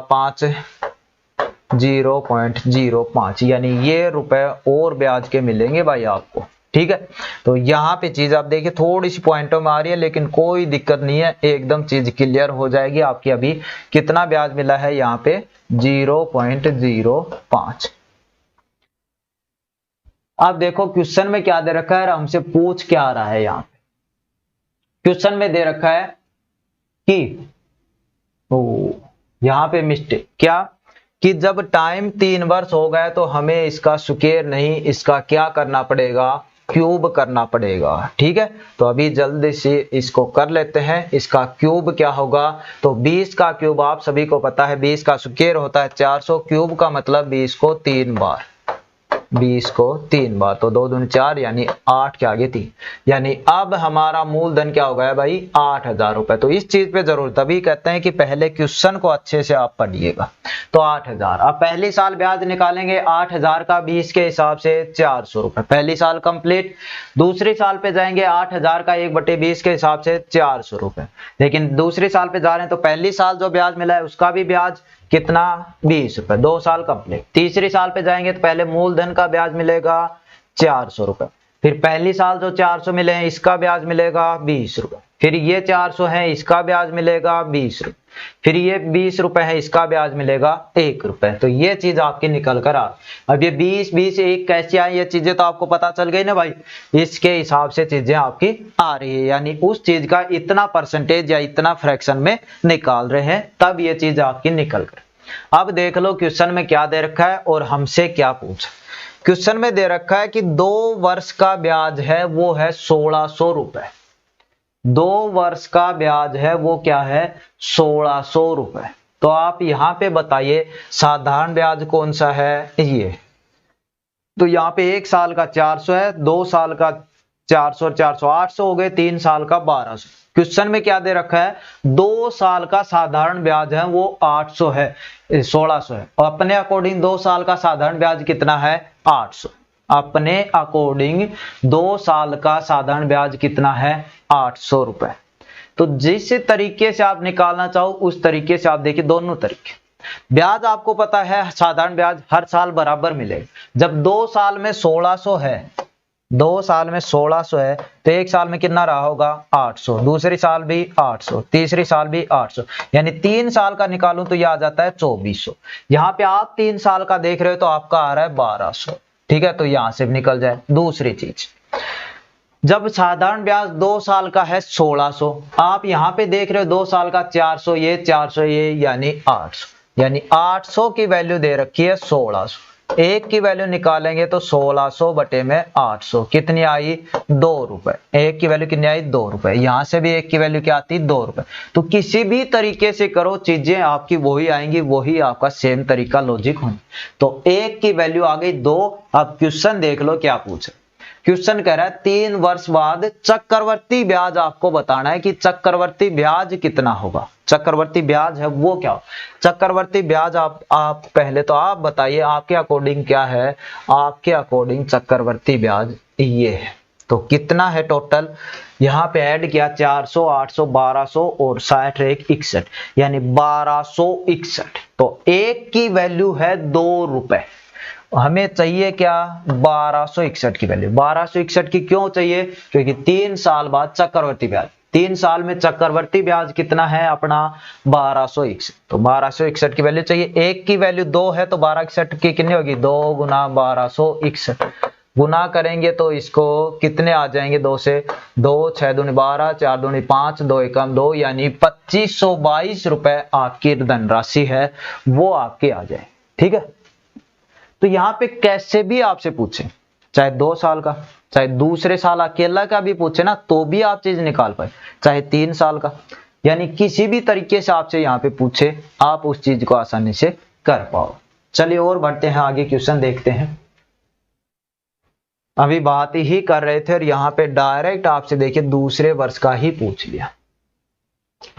0.05, यानी ये रुपए और ब्याज के मिलेंगे भाई आपको। ठीक है, तो यहाँ पे चीज आप देखिए थोड़ी सी पॉइंटों में आ रही है, लेकिन कोई दिक्कत नहीं है, एकदम चीज क्लियर हो जाएगी आपकी। अभी कितना ब्याज मिला है यहाँ पे 0.05। अब देखो क्वेश्चन में क्या दे रखा है और हमसे पूछ क्या रहा है। यहाँ पे क्वेश्चन में दे रखा है कि यहाँ पे मिस्टेक क्या, कि जब टाइम 3 वर्ष हो गए तो हमें इसका स्क्वायर नहीं, इसका क्या करना पड़ेगा, क्यूब करना पड़ेगा। ठीक है, तो अभी जल्दी से इसको कर लेते हैं। इसका क्यूब क्या होगा, तो 20 का क्यूब आप सभी को पता है 20 का स्क्वायर होता है 400, क्यूब का मतलब 20 को 3 बार, 20 को 3 बार, तो 2 दूनी 4 यानी 8 के आगे 3, यानी अब हमारा मूलधन क्या हो गया भाई 8000 रुपए। तो इस चीज पे जरूर तभी कहते हैं कि पहले क्वेश्चन को अच्छे से आप पढ़िएगा। तो 8000, अब पहली साल ब्याज निकालेंगे 8000 का 20 के हिसाब से 400 रुपए, पहली साल कंप्लीट। दूसरी साल पे जाएंगे 8000 का 1/20 के हिसाब से 400 रुपए, लेकिन दूसरी साल पे जा रहे हैं तो पहली साल जो ब्याज मिला है उसका भी ब्याज कितना 20 रुपए, 2 साल कंप्लीट। तीसरी साल पे जाएंगे तो पहले मूलधन का ब्याज मिलेगा 400 रुपए, फिर पहली साल जो 400 मिले हैं इसका ब्याज मिलेगा 20 रुपए, फिर ये 400 है इसका ब्याज मिलेगा 20 रुपए, फिर ये 20 रुपए है इसका ब्याज मिलेगा 1 रुपए। तो ये चीज आपकी निकल कर आ, अब ये 20 20 1 कैसे आई, ये चीजें तो आपको पता चल गई ना भाई, इसके हिसाब से चीजें आपकी आ रही है, यानी उस चीज का इतना परसेंटेज या इतना फ्रैक्शन में निकाल रहे हैं, तब ये चीज आपकी निकल कर। अब देख लो क्वेश्चन में क्या दे रखा है और हमसे क्या पूछा। क्वेश्चन में दे रखा है कि 2 वर्ष का ब्याज है वो है 1600 रुपए, 2 वर्ष का ब्याज है वो क्या है 1600 रुपए। तो आप यहां पे बताइए साधारण ब्याज कौन सा है, ये तो यहाँ पे 1 साल का 400 है, 2 साल का 400 400 800 हो गए, 3 साल का 1200। क्वेश्चन में क्या दे रखा है 2 साल का साधारण ब्याज है वो 800 है 1600 है, और अपने अकॉर्डिंग 2 साल का साधारण ब्याज कितना है 800, अपने अकॉर्डिंग 2 साल का साधारण ब्याज कितना है 800 रुपए। तो जिस तरीके से आप निकालना चाहो उस तरीके से आप देखिए, दोनों तरीके। ब्याज आपको पता है साधारण ब्याज हर साल बराबर मिलेगा, जब 2 साल में 1600 है, 2 साल में 1600 है तो 1 साल में कितना रहा होगा 800, दूसरी साल भी 800, तीसरी साल भी 800, यानी 3 साल का निकालूं तो यह आ जाता है 2400। यहाँ पे आप 3 साल का देख रहे हो तो आपका आ रहा है 1200। ठीक है, तो यहां से भी निकल जाए। दूसरी चीज, जब साधारण ब्याज 2 साल का है 1600, आप यहाँ पे देख रहे हो 2 साल का 400 ये 400 ये यानी 800, यानी 800 की वैल्यू दे रखी है 1600, 1 की वैल्यू निकालेंगे तो 1600 बटे में 800 कितनी आई 2 रुपए, 1 की वैल्यू कितनी आई 2 रुपए, यहां से भी 1 की वैल्यू क्या आती 2 रुपए। तो किसी भी तरीके से करो चीजें आपकी वही आएंगी, वही आपका सेम तरीका लॉजिक होना। तो 1 की वैल्यू आ गई 2। अब क्वेश्चन देख लो क्या पूछे, क्वेश्चन कह रहा है 3 वर्ष बाद चक्रवर्ती ब्याज आपको बताना है कि चक्रवर्ती ब्याज कितना होगा। चक्रवर्ती ब्याज है वो क्या, चक्रवर्ती ब्याज आप पहले तो आप बताइए आपके अकॉर्डिंग क्या है, आपके अकॉर्डिंग चक्रवर्ती ब्याज ये है। तो कितना है टोटल, यहाँ पे ऐड किया 400 800 1200 और 60 1 61, यानी 1261। तो 1 की वैल्यू है 2 रुपए, हमें चाहिए क्या 1261 की वैल्यू। 1261 की क्यों चाहिए, क्योंकि 3 साल बाद चक्रवर्ती ब्याज, 3 साल में चक्रवर्ती ब्याज कितना है अपना 1261, तो 1261 की वैल्यू चाहिए। 1 की वैल्यू 2 है तो 1261 की कितनी होगी 2 गुना 1261, गुना करेंगे तो इसको कितने आ जाएंगे 2 से 2 6 दूनी 12 4 दूनी 5 2 एकम 2, यानी 2522 रुपए आपकी धनराशि है वो आपके आ जाए। ठीक है, तो यहां पे कैसे भी आपसे पूछे, चाहे 2 साल का चाहे दूसरे साल अकेला का भी पूछे ना तो भी आप चीज निकाल पाए, चाहे 3 साल का, यानी किसी भी तरीके से आपसे यहाँ पे पूछे आप उस चीज को आसानी से कर पाओ। चलिए और बढ़ते हैं आगे, क्वेश्चन देखते हैं। अभी बात ही कर रहे थे और यहाँ पे डायरेक्ट आपसे देखिए दूसरे वर्ष का ही पूछ लिया।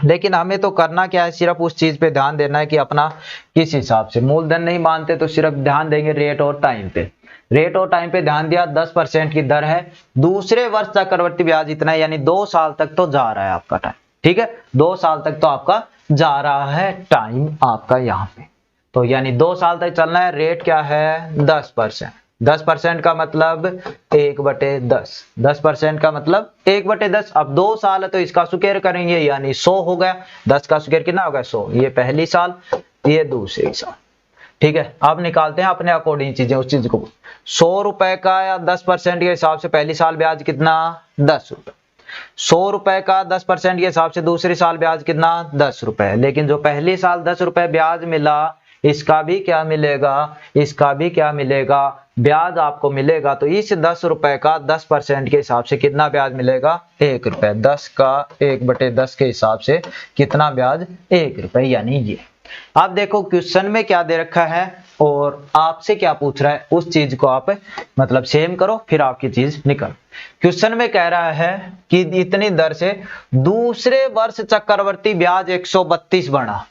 लेकिन हमें तो करना क्या है, सिर्फ उस चीज पे ध्यान देना है कि अपना किस हिसाब से, मूलधन नहीं मानते तो सिर्फ ध्यान देंगे रेट और टाइम पे। रेट और टाइम पे ध्यान दिया, 10% की दर है, दूसरे वर्ष चक्रवर्ती ब्याज इतना है, यानी 2 साल तक तो जा रहा है आपका टाइम। ठीक है, 2 साल तक तो आपका जा रहा है टाइम आपका यहाँ पे, तो यानी 2 साल तक चलना है। रेट क्या है 10%। 10% का मतलब 1/10, 10% का मतलब 1/10। अब 2 साल है तो इसका स्क्वायर करेंगे यानी 100 हो गया। 10 का स्क्वायर कितना होगा 100, ये पहली साल ये दूसरी साल। ठीक है, अब निकालते हैं अपने अकॉर्डिंग चीजें, उस चीज को 100 रुपए का या 10% के हिसाब से पहली साल ब्याज कितना 10 रुपए, 100 रुपए का 10% के हिसाब से दूसरी साल ब्याज कितना 10 रुपए। लेकिन जो पहली साल 10 रुपए ब्याज मिला, इसका भी क्या मिलेगा, इसका भी क्या मिलेगा, ब्याज आपको मिलेगा। तो इस 10 रुपए का 10% के हिसाब से कितना ब्याज मिलेगा 1 रुपए। 10 का 1/10 के हिसाब से कितना ब्याज 1 रुपए, यानी ये। अब देखो क्वेश्चन में क्या दे रखा है और आपसे क्या पूछ रहा है, उस चीज को आप मतलब सेम करो, फिर आपकी चीज निकल। क्वेश्चन में कह रहा है कि इतनी दर से दूसरे वर्ष चक्रवर्ती ब्याज 132 बढ़ा।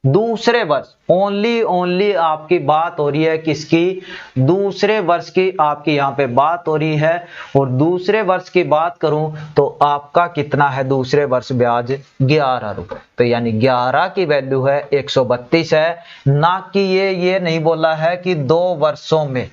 दूसरे वर्ष, ओनली आपकी बात हो रही है किसकी, दूसरे वर्ष की आपकी यहाँ पे बात हो रही है। और दूसरे वर्ष की बात करूं तो आपका कितना है दूसरे वर्ष ब्याज 11 रुपए। तो यानी 11 की वैल्यू है 132 है, ना कि ये नहीं बोला है कि 2 वर्षों में।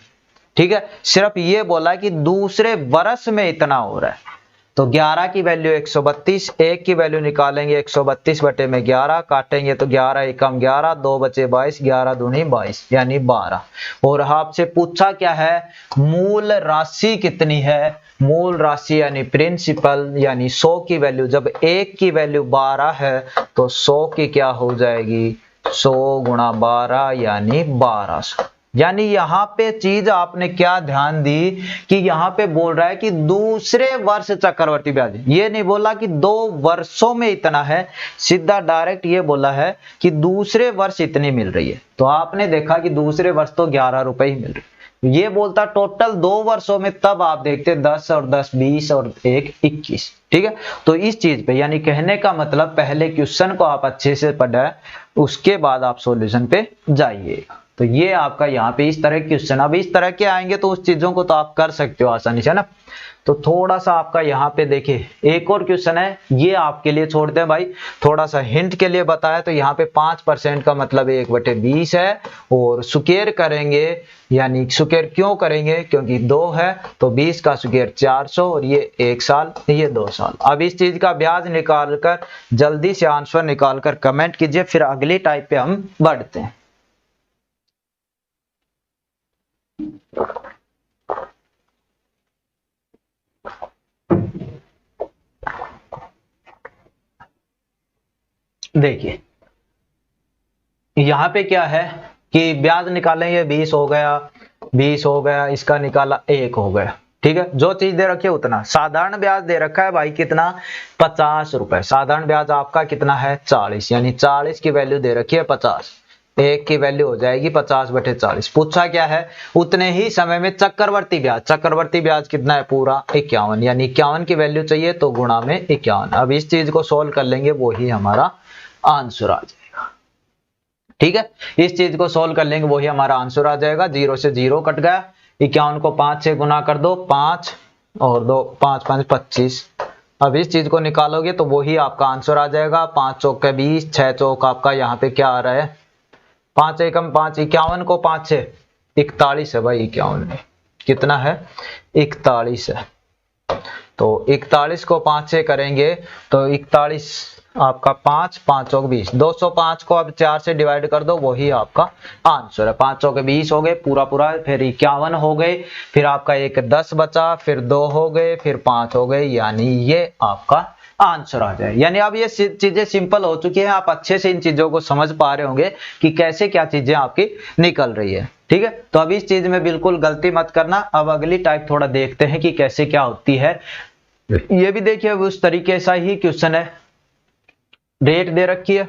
ठीक है, सिर्फ ये बोला है कि दूसरे वर्ष में इतना हो रहा है। तो 11 की वैल्यू 132, 1 की वैल्यू निकालेंगे 132 बटे में 11, काटेंगे तो 11 एकम 11, 2 बचे 22, 11 दूनी 22 यानी 12। और आपसे पूछा क्या है, मूल राशि कितनी है, मूल राशि यानी प्रिंसिपल यानी 100 की वैल्यू, जब 1 की वैल्यू 12 है तो 100 की क्या हो जाएगी 100 गुणा 12 यानी 1200। यानी यहाँ पे चीज आपने क्या ध्यान दी कि यहाँ पे बोल रहा है कि दूसरे वर्ष चक्रवर्ती ब्याज, ये नहीं बोला कि 2 वर्षों में इतना है, सीधा डायरेक्ट ये बोला है कि दूसरे वर्ष इतनी मिल रही है। तो आपने देखा कि दूसरे वर्ष तो 11 रुपए ही मिल रही, ये बोलता टोटल 2 वर्षों में, तब आप देखते 10 और 10 20 और 1 21। ठीक है, तो इस चीज पे यानी कहने का मतलब पहले क्वेश्चन को आप अच्छे से पढ़े, उसके बाद आप सॉल्यूशन पे जाइएगा। तो ये आपका यहाँ पे इस तरह क्वेश्चन, अब इस तरह के आएंगे तो उस चीजों को तो आप कर सकते हो आसानी से ना। तो थोड़ा सा आपका यहाँ पे देखिए एक और क्वेश्चन है, ये आपके लिए छोड़ते हैं भाई, थोड़ा सा हिंट के लिए बताया। तो यहाँ पे 5% का मतलब 1/20 है, और स्क्वायर करेंगे, यानी स्क्वायर क्यों करेंगे क्योंकि 2 है, तो 20 का स्क्वायर 400 और ये 1 साल ये 2 साल। अब इस चीज का ब्याज निकाल कर जल्दी से आंसर निकाल कर कमेंट कीजिए, फिर अगली टाइप पे हम बढ़ते हैं। देखिए यहाँ पे क्या है कि ब्याज निकालेंगे, 20 हो गया, 20 हो गया, इसका निकाला 1 हो गया। ठीक है, जो चीज दे रखी है उतना। साधारण ब्याज दे रखा है भाई कितना 50 रुपए, साधारण ब्याज आपका कितना है 40, यानी 40 की वैल्यू दे रखी है 50, 1 की वैल्यू हो जाएगी 50/40। पूछा क्या है उतने ही समय में चक्रवर्ती ब्याज, चक्रवर्ती ब्याज कितना है पूरा 51, यानी 51 की वैल्यू चाहिए तो गुणा में 51। अब इस चीज को सोल्व कर लेंगे, वो ही हमारा आंसर आ जाएगा। ठीक है, इस चीज को सोल्व कर लेंगे, वही हमारा आंसर आ जाएगा। 0 से 0 कट गया, 51 को 5 से गुना कर दो, 5 और 2 5 5 25। अब इस चीज को निकालोगे तो वही आपका आंसर आ जाएगा। 5 चौक 20, 6 चौक आपका यहाँ पे क्या आ रहा है 5 एकम 5, 51 को 5 से 41 है भाई, 51 में कितना है 41 है। तो 41 को 5 से करेंगे तो 41 आपका 5 5 चौक 20, 205 को अब 4 से डिवाइड कर दो, वही आपका आंसर है। 5 चौक 20 हो गए पूरा पूरा, फिर 51 हो गए, फिर आपका एक 10 बचा, फिर 2 हो गए, फिर 5 हो गए, यानी ये आपका आंसर आ जाए। यानी अब ये चीजें सिंपल हो चुकी है, आप अच्छे से इन चीजों को समझ पा रहे होंगे कि कैसे क्या चीजें आपकी निकल रही है। ठीक है, तो अब इस चीज में बिल्कुल गलती मत करना। अब अगली टाइप थोड़ा देखते हैं कि कैसे क्या होती है। ये भी देखिए उस तरीके सा ही क्वेश्चन है, रेट दे रखी है,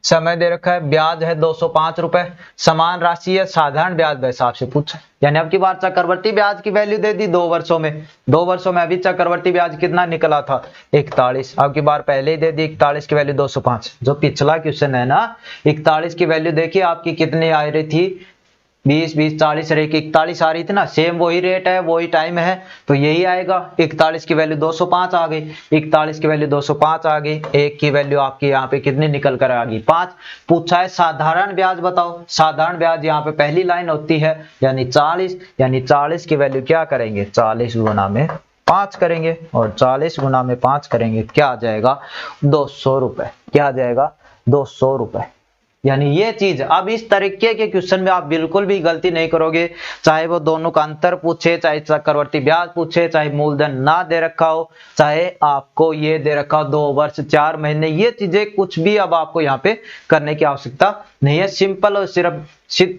समय दे रखा है, ब्याज है 205 रुपए, समान राशि है, साधारण ब्याज भाई साहब से पूछा, यानी अब की बार चक्रवर्ती ब्याज की वैल्यू दे दी 2 वर्षों में। 2 वर्षों में अभी चक्रवर्ती ब्याज कितना निकला था 41, अब की बार पहले ही दे दी 41 की वैल्यू 205। जो पिछला क्वेश्चन है ना 41 की वैल्यू देखिए आपकी कितनी आ रही थी 20 20 40 रेट 41 आ रही थी ना, सेम वही रेट है वही टाइम है, तो यही आएगा। 41 की वैल्यू 205 आ गई, 41 की वैल्यू 205 आ गई, एक की वैल्यू आपकी यहाँ पे कितनी निकल कर आ गई 5। पूछा है साधारण ब्याज बताओ, साधारण ब्याज यहाँ पे पहली लाइन होती है यानी 40, यानी 40 की वैल्यू क्या करेंगे 40 गुना में 5 करेंगे, और 40 गुना में 5 करेंगे क्या आ जाएगा 200 रुपए, क्या आ जाएगा 200 रुपए। यानी ये चीज अब इस तरीके के क्वेश्चन में आप बिल्कुल भी गलती नहीं करोगे, चाहे वो दोनों का अंतर पूछे, चाहे चक्रवर्ती ब्याज पूछे, चाहे मूलधन ना दे रखा हो, चाहे आपको ये दे रखा हो 2 वर्ष 4 महीने, ये चीजें कुछ भी अब आपको यहाँ पे करने की आवश्यकता नहीं है। सिंपल और सिर्फ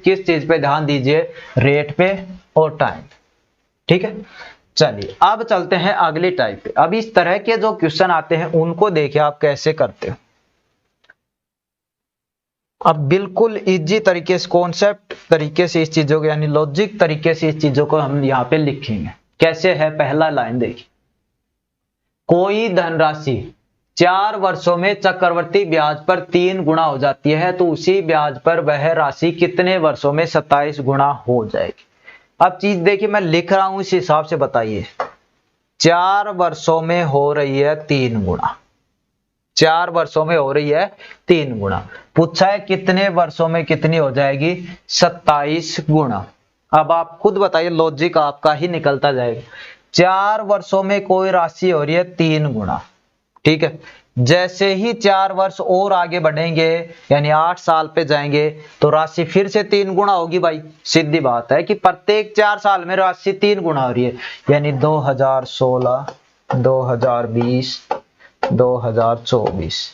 किस चीज पे ध्यान दीजिए, रेट पे और टाइम, ठीक है। चलिए अब चलते हैं अगली टाइप पे। अब इस तरह के जो क्वेश्चन आते हैं उनको देखिए आप कैसे करते हो। अब बिल्कुल इजी तरीके से कॉन्सेप्ट तरीके से इस चीजों को यानी लॉजिक तरीके से इस चीजों को हम यहाँ पे लिखेंगे। कैसे है, पहला लाइन देखिए, कोई धनराशि 4 वर्षों में चक्रवर्ती ब्याज पर 3 गुना हो जाती है तो उसी ब्याज पर वह राशि कितने वर्षों में 27 गुना हो जाएगी। अब चीज देखिए मैं लिख रहा हूं इस हिसाब से बताइए। 4 वर्षों में हो रही है 3 गुना, 4 वर्षों में हो रही है 3 गुना। पूछा है कितने वर्षों में कितनी हो जाएगी 27 गुना। अब आप खुद बताइए, लॉजिक आपका ही निकलता जाएगा। 4 वर्षों में कोई राशि हो रही है 3 गुना, ठीक है। जैसे ही 4 वर्ष और आगे बढ़ेंगे यानी 8 साल पे जाएंगे तो राशि फिर से 3 गुना होगी भाई। सीधी बात है कि प्रत्येक 4 साल में राशि 3 गुना हो रही है, यानी 2016, 2020, 2024,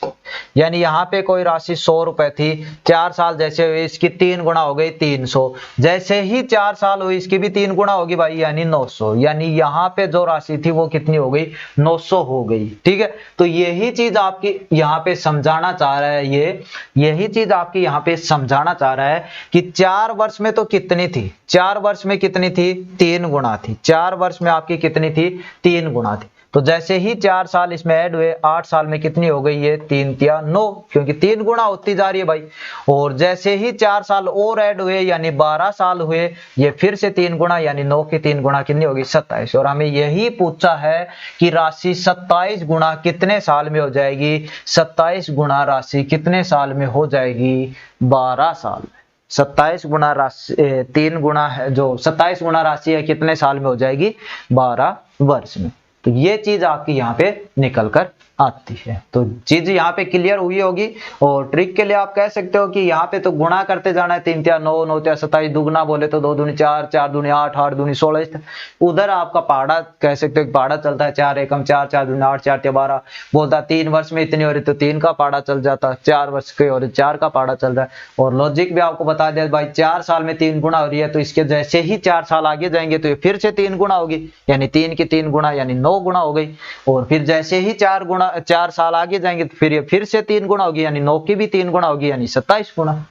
यानी यहाँ पे कोई राशि 100 रुपए थी, 4 साल जैसे हुए इसकी 3 गुना हो गई 300, जैसे ही 4 साल हुई इसकी भी 3 गुना होगी भाई यानी 900, यानी यहाँ पे जो राशि थी वो कितनी हो गई 900 हो गई, ठीक है। तो यही चीज आपकी यहाँ पे समझाना चाह रहा है, यही चीज आपकी यहाँ पे समझाना चाह रहा है कि 4 वर्ष में तो कितनी थी, 4 वर्ष में कितनी थी 3 गुना थी, 4 वर्ष में आपकी कितनी थी 3 गुना थी। तो जैसे ही 4 साल इसमें ऐड हुए 8 साल में कितनी हो गई है 3 तिया 9, क्योंकि 3 गुना होती जा रही है भाई। और जैसे ही 4 साल और ऐड हुए यानी 12 साल हुए, ये फिर से 3 गुना यानी 9 की 3 गुना कितनी होगी 27। और हमें यही पूछा है कि राशि 27 गुना कितने साल में हो जाएगी, 27 गुना राशि कितने साल में हो जाएगी 12 साल में। 27 गुना राशि 3 गुना है, जो 27 गुना राशि है कितने साल में हो जाएगी 12 वर्ष में। तो ये चीज आपकी यहाँ पे निकल कर आती है। तो चीज यहाँ पे क्लियर हुई होगी। और ट्रिक के लिए आप कह सकते हो कि यहाँ पे तो गुणा करते जाना है, 3 तिया 9, 9 तिया 27, दुगना बोले तो 2 दूनी 4, 4 दूनी 8, 8 दूनी 16। उधर आपका पहाड़ा कह सकते हो, पहाड़ा चलता है 4 एकम 4, 4 दूनी 8, 4 तिया 12 बोलता 3 वर्ष में इतनी हो रही तो 3 का पहाड़ा चल जाता, 4 वर्ष के और 4 का पहाड़ा चल रहा है। और लॉजिक भी आपको बता दिया भाई 4 साल में 3 गुना हो रही है तो इसके जैसे ही 4 साल आगे जाएंगे तो ये फिर से 3 गुना होगी, यानी 3 की 3 गुना यानी 9 गुना हो गई। और फिर जैसे ही 4 साल आगे जाएंगे तो फिर ये फिर से 3 गुना होगी, यानी 9 की भी 3 गुना होगी यानी 27 गुना।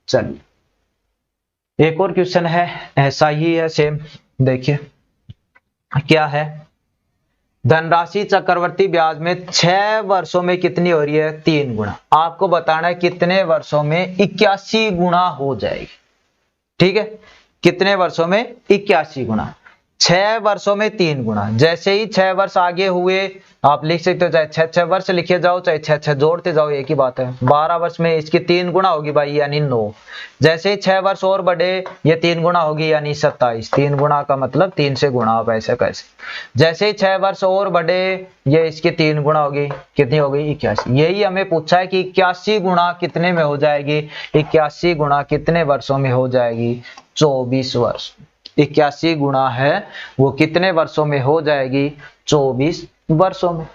चलिए एक और क्वेश्चन है ऐसा ही है सेम, देखिए क्या है। धनराशि चक्रवर्ती ब्याज में 6 वर्षों में कितनी हो रही है 3 गुना। आपको बताना है कितने वर्षों में 81 गुना हो जाएगी, ठीक है। कितने वर्षों में 81 गुना, 6 वर्षों में 3 गुना। जैसे ही 6 वर्ष आगे हुए आप लिख सकते हो, चाहे 6 वर्ष लिखे जाओ चाहे 6 जोड़ते जाओ एक ही बात है। 12 वर्ष में इसकी 3 गुना होगी भाई यानी 9। जैसे ही 6 वर्ष और बढ़े ये 3 गुना होगी यानी 27। 3 गुना का मतलब 3 से गुणा, आप ऐसे कैसे। जैसे ही 6 वर्ष और बढ़े ये इसकी 3 गुना होगी, कितनी हो गई 81। यही हमें पूछा है कि 81 गुना कितने में हो जाएगी, 81 गुना कितने वर्षों में हो जाएगी 24 वर्ष। 81 गुना है वो कितने वर्षों में हो जाएगी 24 वर्षों में।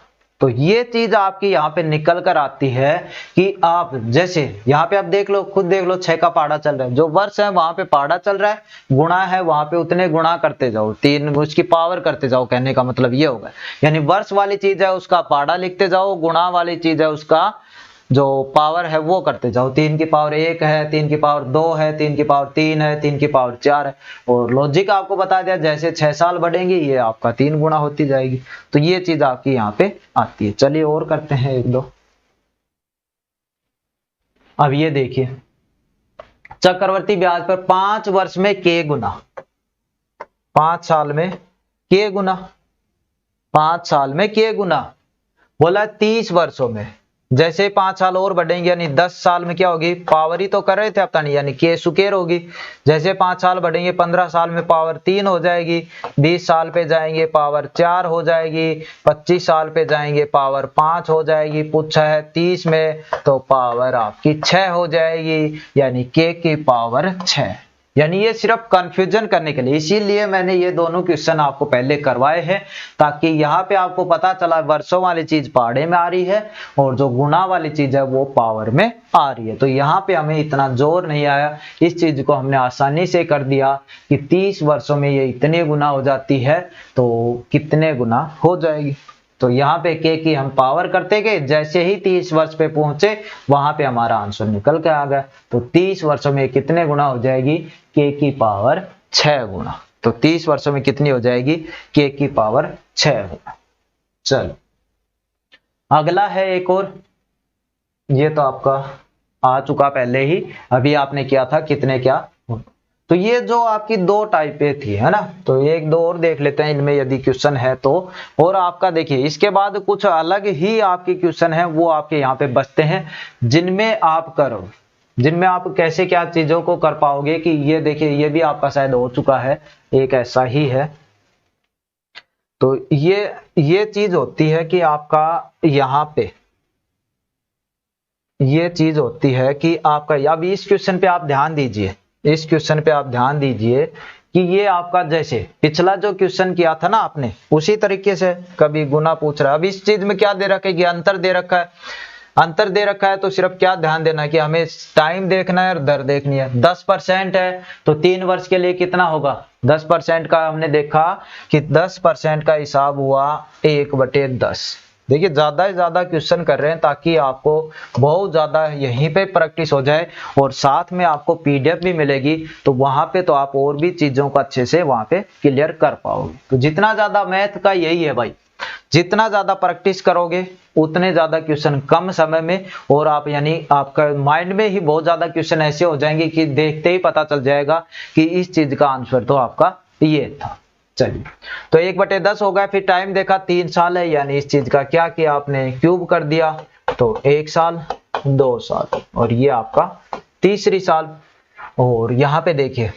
तो ये चीज आपकी यहाँ पे निकल कर आती है कि आप जैसे यहाँ पे आप देख लो, खुद देख लो 6 का पहाड़ा चल रहा है, जो वर्ष है वहां पे पहाड़ा चल रहा है, गुणा है वहां पे उतने गुणा करते जाओ, 3 उसकी पावर करते जाओ, कहने का मतलब ये होगा। यानी वर्ष वाली चीज है उसका पहाड़ा लिखते जाओ, गुणा वाली चीज है उसका जो पावर है वो करते जाओ। 3 की पावर 1 है, 3 की पावर 2 है, 3 की पावर 3 है, 3 की पावर 4 है। और लॉजिक आपको बता दिया जैसे 6 साल बढ़ेंगे ये आपका 3 गुना होती जाएगी। तो ये चीज आपकी यहाँ पे आती है। चलिए और करते हैं एक दो। अब ये देखिए चक्रवर्ती ब्याज पर 5 वर्ष में के गुना, 5 साल में के गुना, 5 साल में के गुना बोला 30 वर्षों में। जैसे 5 साल और बढ़ेंगे यानी 10 साल में क्या होगी, पावर ही तो कर रहे थे अपना नहीं, यानी के सुकेर होगी। जैसे 5 साल बढ़ेंगे 15 साल में पावर 3 हो जाएगी, 20 साल पे जाएंगे पावर 4 हो जाएगी, 25 साल पे जाएंगे पावर 5 हो जाएगी, पूछा है 30 में तो पावर आपकी 6 हो जाएगी, यानी के की पावर 6। यानी ये सिर्फ कंफ्यूजन करने के लिए, इसीलिए मैंने ये दोनों क्वेश्चन आपको पहले करवाए हैं, ताकि यहाँ पे आपको पता चला वर्षों वाली चीज पहाड़े में आ रही है और जो गुना वाली चीज है वो पावर में आ रही है। तो यहाँ पे हमें इतना जोर नहीं आया, इस चीज को हमने आसानी से कर दिया कि 30 वर्षों में ये इतने गुना हो जाती है तो कितने गुना हो जाएगी। तो यहाँ पे के की हम पावर करते गए, जैसे ही 30 वर्ष पे पहुंचे वहां पे हमारा आंसर निकल के आ गया। तो 30 वर्षों में कितने गुना हो जाएगी, के की पावर 6 गुना। तो 30 वर्षों में कितनी हो जाएगी, के की पावर 6 गुना। चलो अगला है एक और, ये तो आपका आ चुका पहले ही, अभी आपने किया था कितने क्या। तो ये जो आपकी दो टाइपें थी है ना, तो एक दो और देख लेते हैं इनमें यदि क्वेश्चन है तो। और आपका देखिए इसके बाद कुछ अलग ही आपके क्वेश्चन है वो आपके यहाँ पे बचते हैं, जिनमें आप करो, जिनमें आप कैसे क्या चीजों को कर पाओगे कि ये देखिए ये भी आपका शायद हो चुका है, एक ऐसा ही है। तो ये चीज होती है कि आपका यहाँ पे ये चीज होती है कि आपका, अब इस क्वेश्चन पे आप ध्यान दीजिए, इस क्वेश्चन पे आप ध्यान दीजिए कि ये आपका जैसे पिछला जो क्वेश्चन किया था ना आपने उसी तरीके से कभी गुना पूछ रहा है। अब इस चीज में क्या दे रखा है कि अंतर दे रखा है, अंतर दे रखा है तो सिर्फ क्या ध्यान देना है कि हमें टाइम देखना है और दर देखनी है। 10% है तो 3 वर्ष के लिए कितना होगा, 10% का हमने देखा कि 10% का हिसाब हुआ 1/10। देखिए ज्यादा से ज्यादा क्वेश्चन कर रहे हैं ताकि आपको बहुत ज्यादा यहीं पे प्रैक्टिस हो जाए और साथ में आपको पीडीएफ भी मिलेगी, तो वहां पे तो आप और भी चीजों को अच्छे से वहां पे क्लियर कर पाओगे। तो जितना ज्यादा मैथ का यही है भाई, जितना ज्यादा प्रैक्टिस करोगे उतने ज्यादा क्वेश्चन कम समय में, और आप यानी आपका माइंड में ही बहुत ज्यादा क्वेश्चन ऐसे हो जाएंगे कि देखते ही पता चल जाएगा कि इस चीज का आंसर तो आपका ये था। चलिए तो 1/10 हो गया, फिर टाइम देखा 3 साल है, यानी इस चीज का क्या किया आपने, क्यूब कर दिया, तो 1 साल 2 साल और ये आपका तीसरी साल। और यहाँ पे देखिए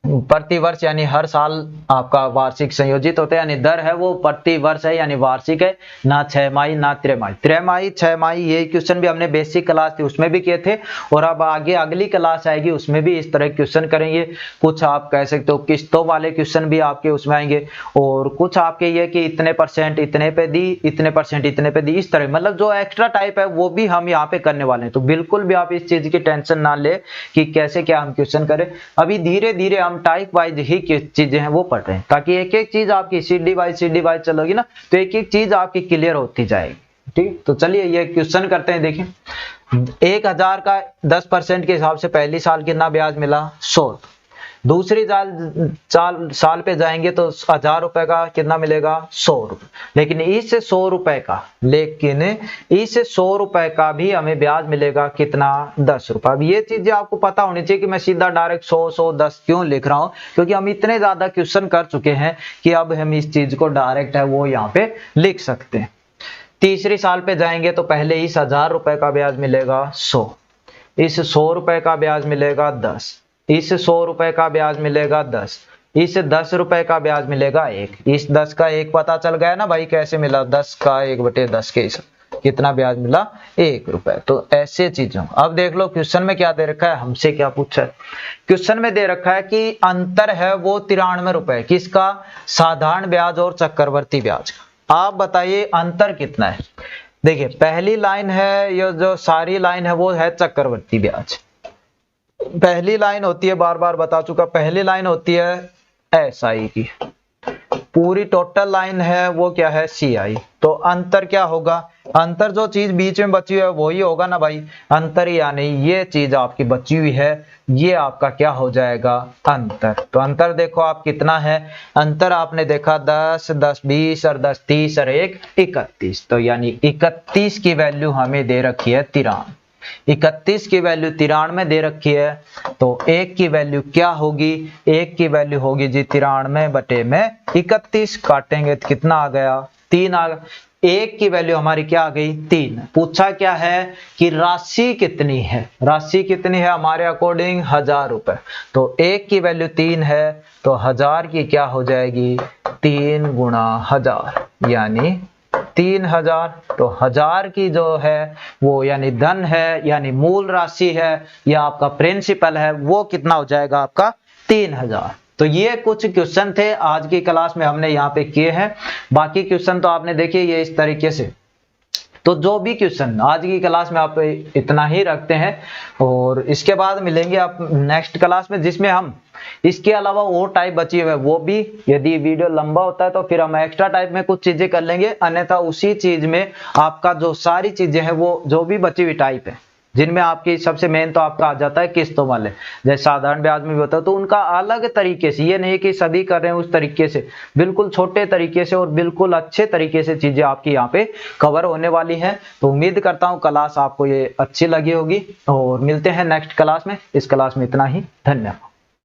प्रति वर्ष यानी हर साल आपका वार्षिक संयोजित होता है, यानी दर है वो प्रति वर्ष है यानी वार्षिक है, ना 6 माही ना त्रैमाही। त्रैमाही 6 माही ये क्वेश्चन भी हमने बेसिक क्लास थी उसमें भी किए थे, और अब आगे अगली क्लास आएगी उसमें भी इस तरह क्वेश्चन करेंगे। कुछ आप कह सकते हो किस्तों वाले क्वेश्चन भी आपके उसमें आएंगे, और कुछ आपके ये कि इतने परसेंट इतने पे दी, इतने परसेंट इतने पे दी, इस तरह मतलब जो एक्स्ट्रा टाइप है वो भी हम यहाँ पे करने वाले हैं। तो बिल्कुल भी आप इस चीज की टेंशन ना ले कि कैसे क्या हम क्वेश्चन करें, अभी धीरे धीरे हम टाइप वाइज ही चीजें हैं वो पढ़ रहे हैं, ताकि एक एक चीज आपकी सीडी वाइज चलोगी ना तो एक एक चीज आपकी क्लियर होती जाएगी। ठीक, तो चलिए ये क्वेश्चन करते हैं। देखिए 1000 का 10% के हिसाब से पहली साल कितना ब्याज मिला, 100। दूसरी साल पे जाएंगे तो 1000 रुपए का कितना मिलेगा, 100 रुपए। लेकिन इस 100 रुपए का, लेकिन इस 100 रुपए का भी हमें ब्याज मिलेगा कितना, 10 रुपए। अब ये चीजें आपको पता होनी चाहिए कि मैं सीधा डायरेक्ट 100-110 क्यों लिख रहा हूं, क्योंकि हम इतने ज्यादा क्वेश्चन कर चुके हैं कि अब हम इस चीज को डायरेक्ट है वो यहाँ पे लिख सकते हैं। तीसरी साल पे जाएंगे तो पहले इस 1000 रुपए का ब्याज मिलेगा 100, इस 100 रुपए का ब्याज मिलेगा 10, इस 100 रुपए का ब्याज मिलेगा 10, इस 10 रुपए का ब्याज मिलेगा 1। इस 10 का 1 पता चल गया ना भाई, कैसे मिला, 10 का 1/10 के हिसाब कितना ब्याज मिला, 1 रुपए। तो ऐसे चीजों, अब देख लो क्वेश्चन में क्या दे रखा है, हमसे क्या पूछा है। क्वेश्चन में दे रखा है कि अंतर है वो 93 रुपए, किसका, साधारण ब्याज और चक्रवर्ती ब्याज का। आप बताइए अंतर कितना है। देखिए पहली लाइन है, ये जो सारी लाइन है वो है चक्रवर्ती ब्याज। पहली लाइन होती है, बार बार बता चुका, पहली लाइन होती है SI की, पूरी टोटल लाइन है वो क्या है CI। तो अंतर क्या होगा, अंतर जो चीज बीच में बची हुई है वही होगा ना भाई, अंतर यानी ये चीज आपकी बची हुई है, ये आपका क्या हो जाएगा, अंतर। तो अंतर देखो आप कितना है, अंतर आपने देखा 10, 10 20 और 10 30 और 1 31, तो यानी 31 की वैल्यू हमें दे रखी है 93, 31 की वैल्यू 93 दे रखी है। तो 1 की वैल्यू क्या होगी, 1 की वैल्यू होगी जी 93 बटे में 31, काटेंगे तो कितना आ गया, 3 आ गया। 1 की वैल्यू हमारी क्या आ गई, 3। पूछा क्या है कि राशि कितनी है, राशि कितनी है हमारे अकॉर्डिंग 1000 रुपए, तो 1 की वैल्यू 3 है, तो 1000 की क्या हो जाएगी, 3 गुणा 1000 यानी 3000। तो 1000 की जो है वो यानी धन है, यानी मूल राशि है या आपका प्रिंसिपल है, वो कितना हो जाएगा आपका 3000। तो ये कुछ क्वेश्चन थे आज की क्लास में हमने यहाँ पे किए हैं, बाकी क्वेश्चन तो आपने देखिए ये इस तरीके से। तो जो भी क्वेश्चन आज की क्लास में आप इतना ही रखते हैं, और इसके बाद मिलेंगे आप नेक्स्ट क्लास में, जिसमें हम इसके अलावा और टाइप बची हुए वो भी, यदि वीडियो लंबा होता है तो फिर हम एक्स्ट्रा टाइप में कुछ चीजें कर लेंगे, अन्यथा उसी चीज में आपका जो सारी चीजें हैं वो जो भी बची हुई टाइप है, जिनमें आपकी सबसे मेन तो आपका आ जाता है किस्तों वाले, जैसे साधारण ब्याज में भी होता है, तो उनका अलग तरीके से, ये नहीं कि सभी कर रहे हैं उस तरीके से, बिल्कुल छोटे तरीके से और बिल्कुल अच्छे तरीके से चीजें आपकी यहाँ पे कवर होने वाली है। तो उम्मीद करता हूँ क्लास आपको ये अच्छी लगी होगी, और मिलते हैं नेक्स्ट क्लास में। इस क्लास में इतना ही, धन्यवाद।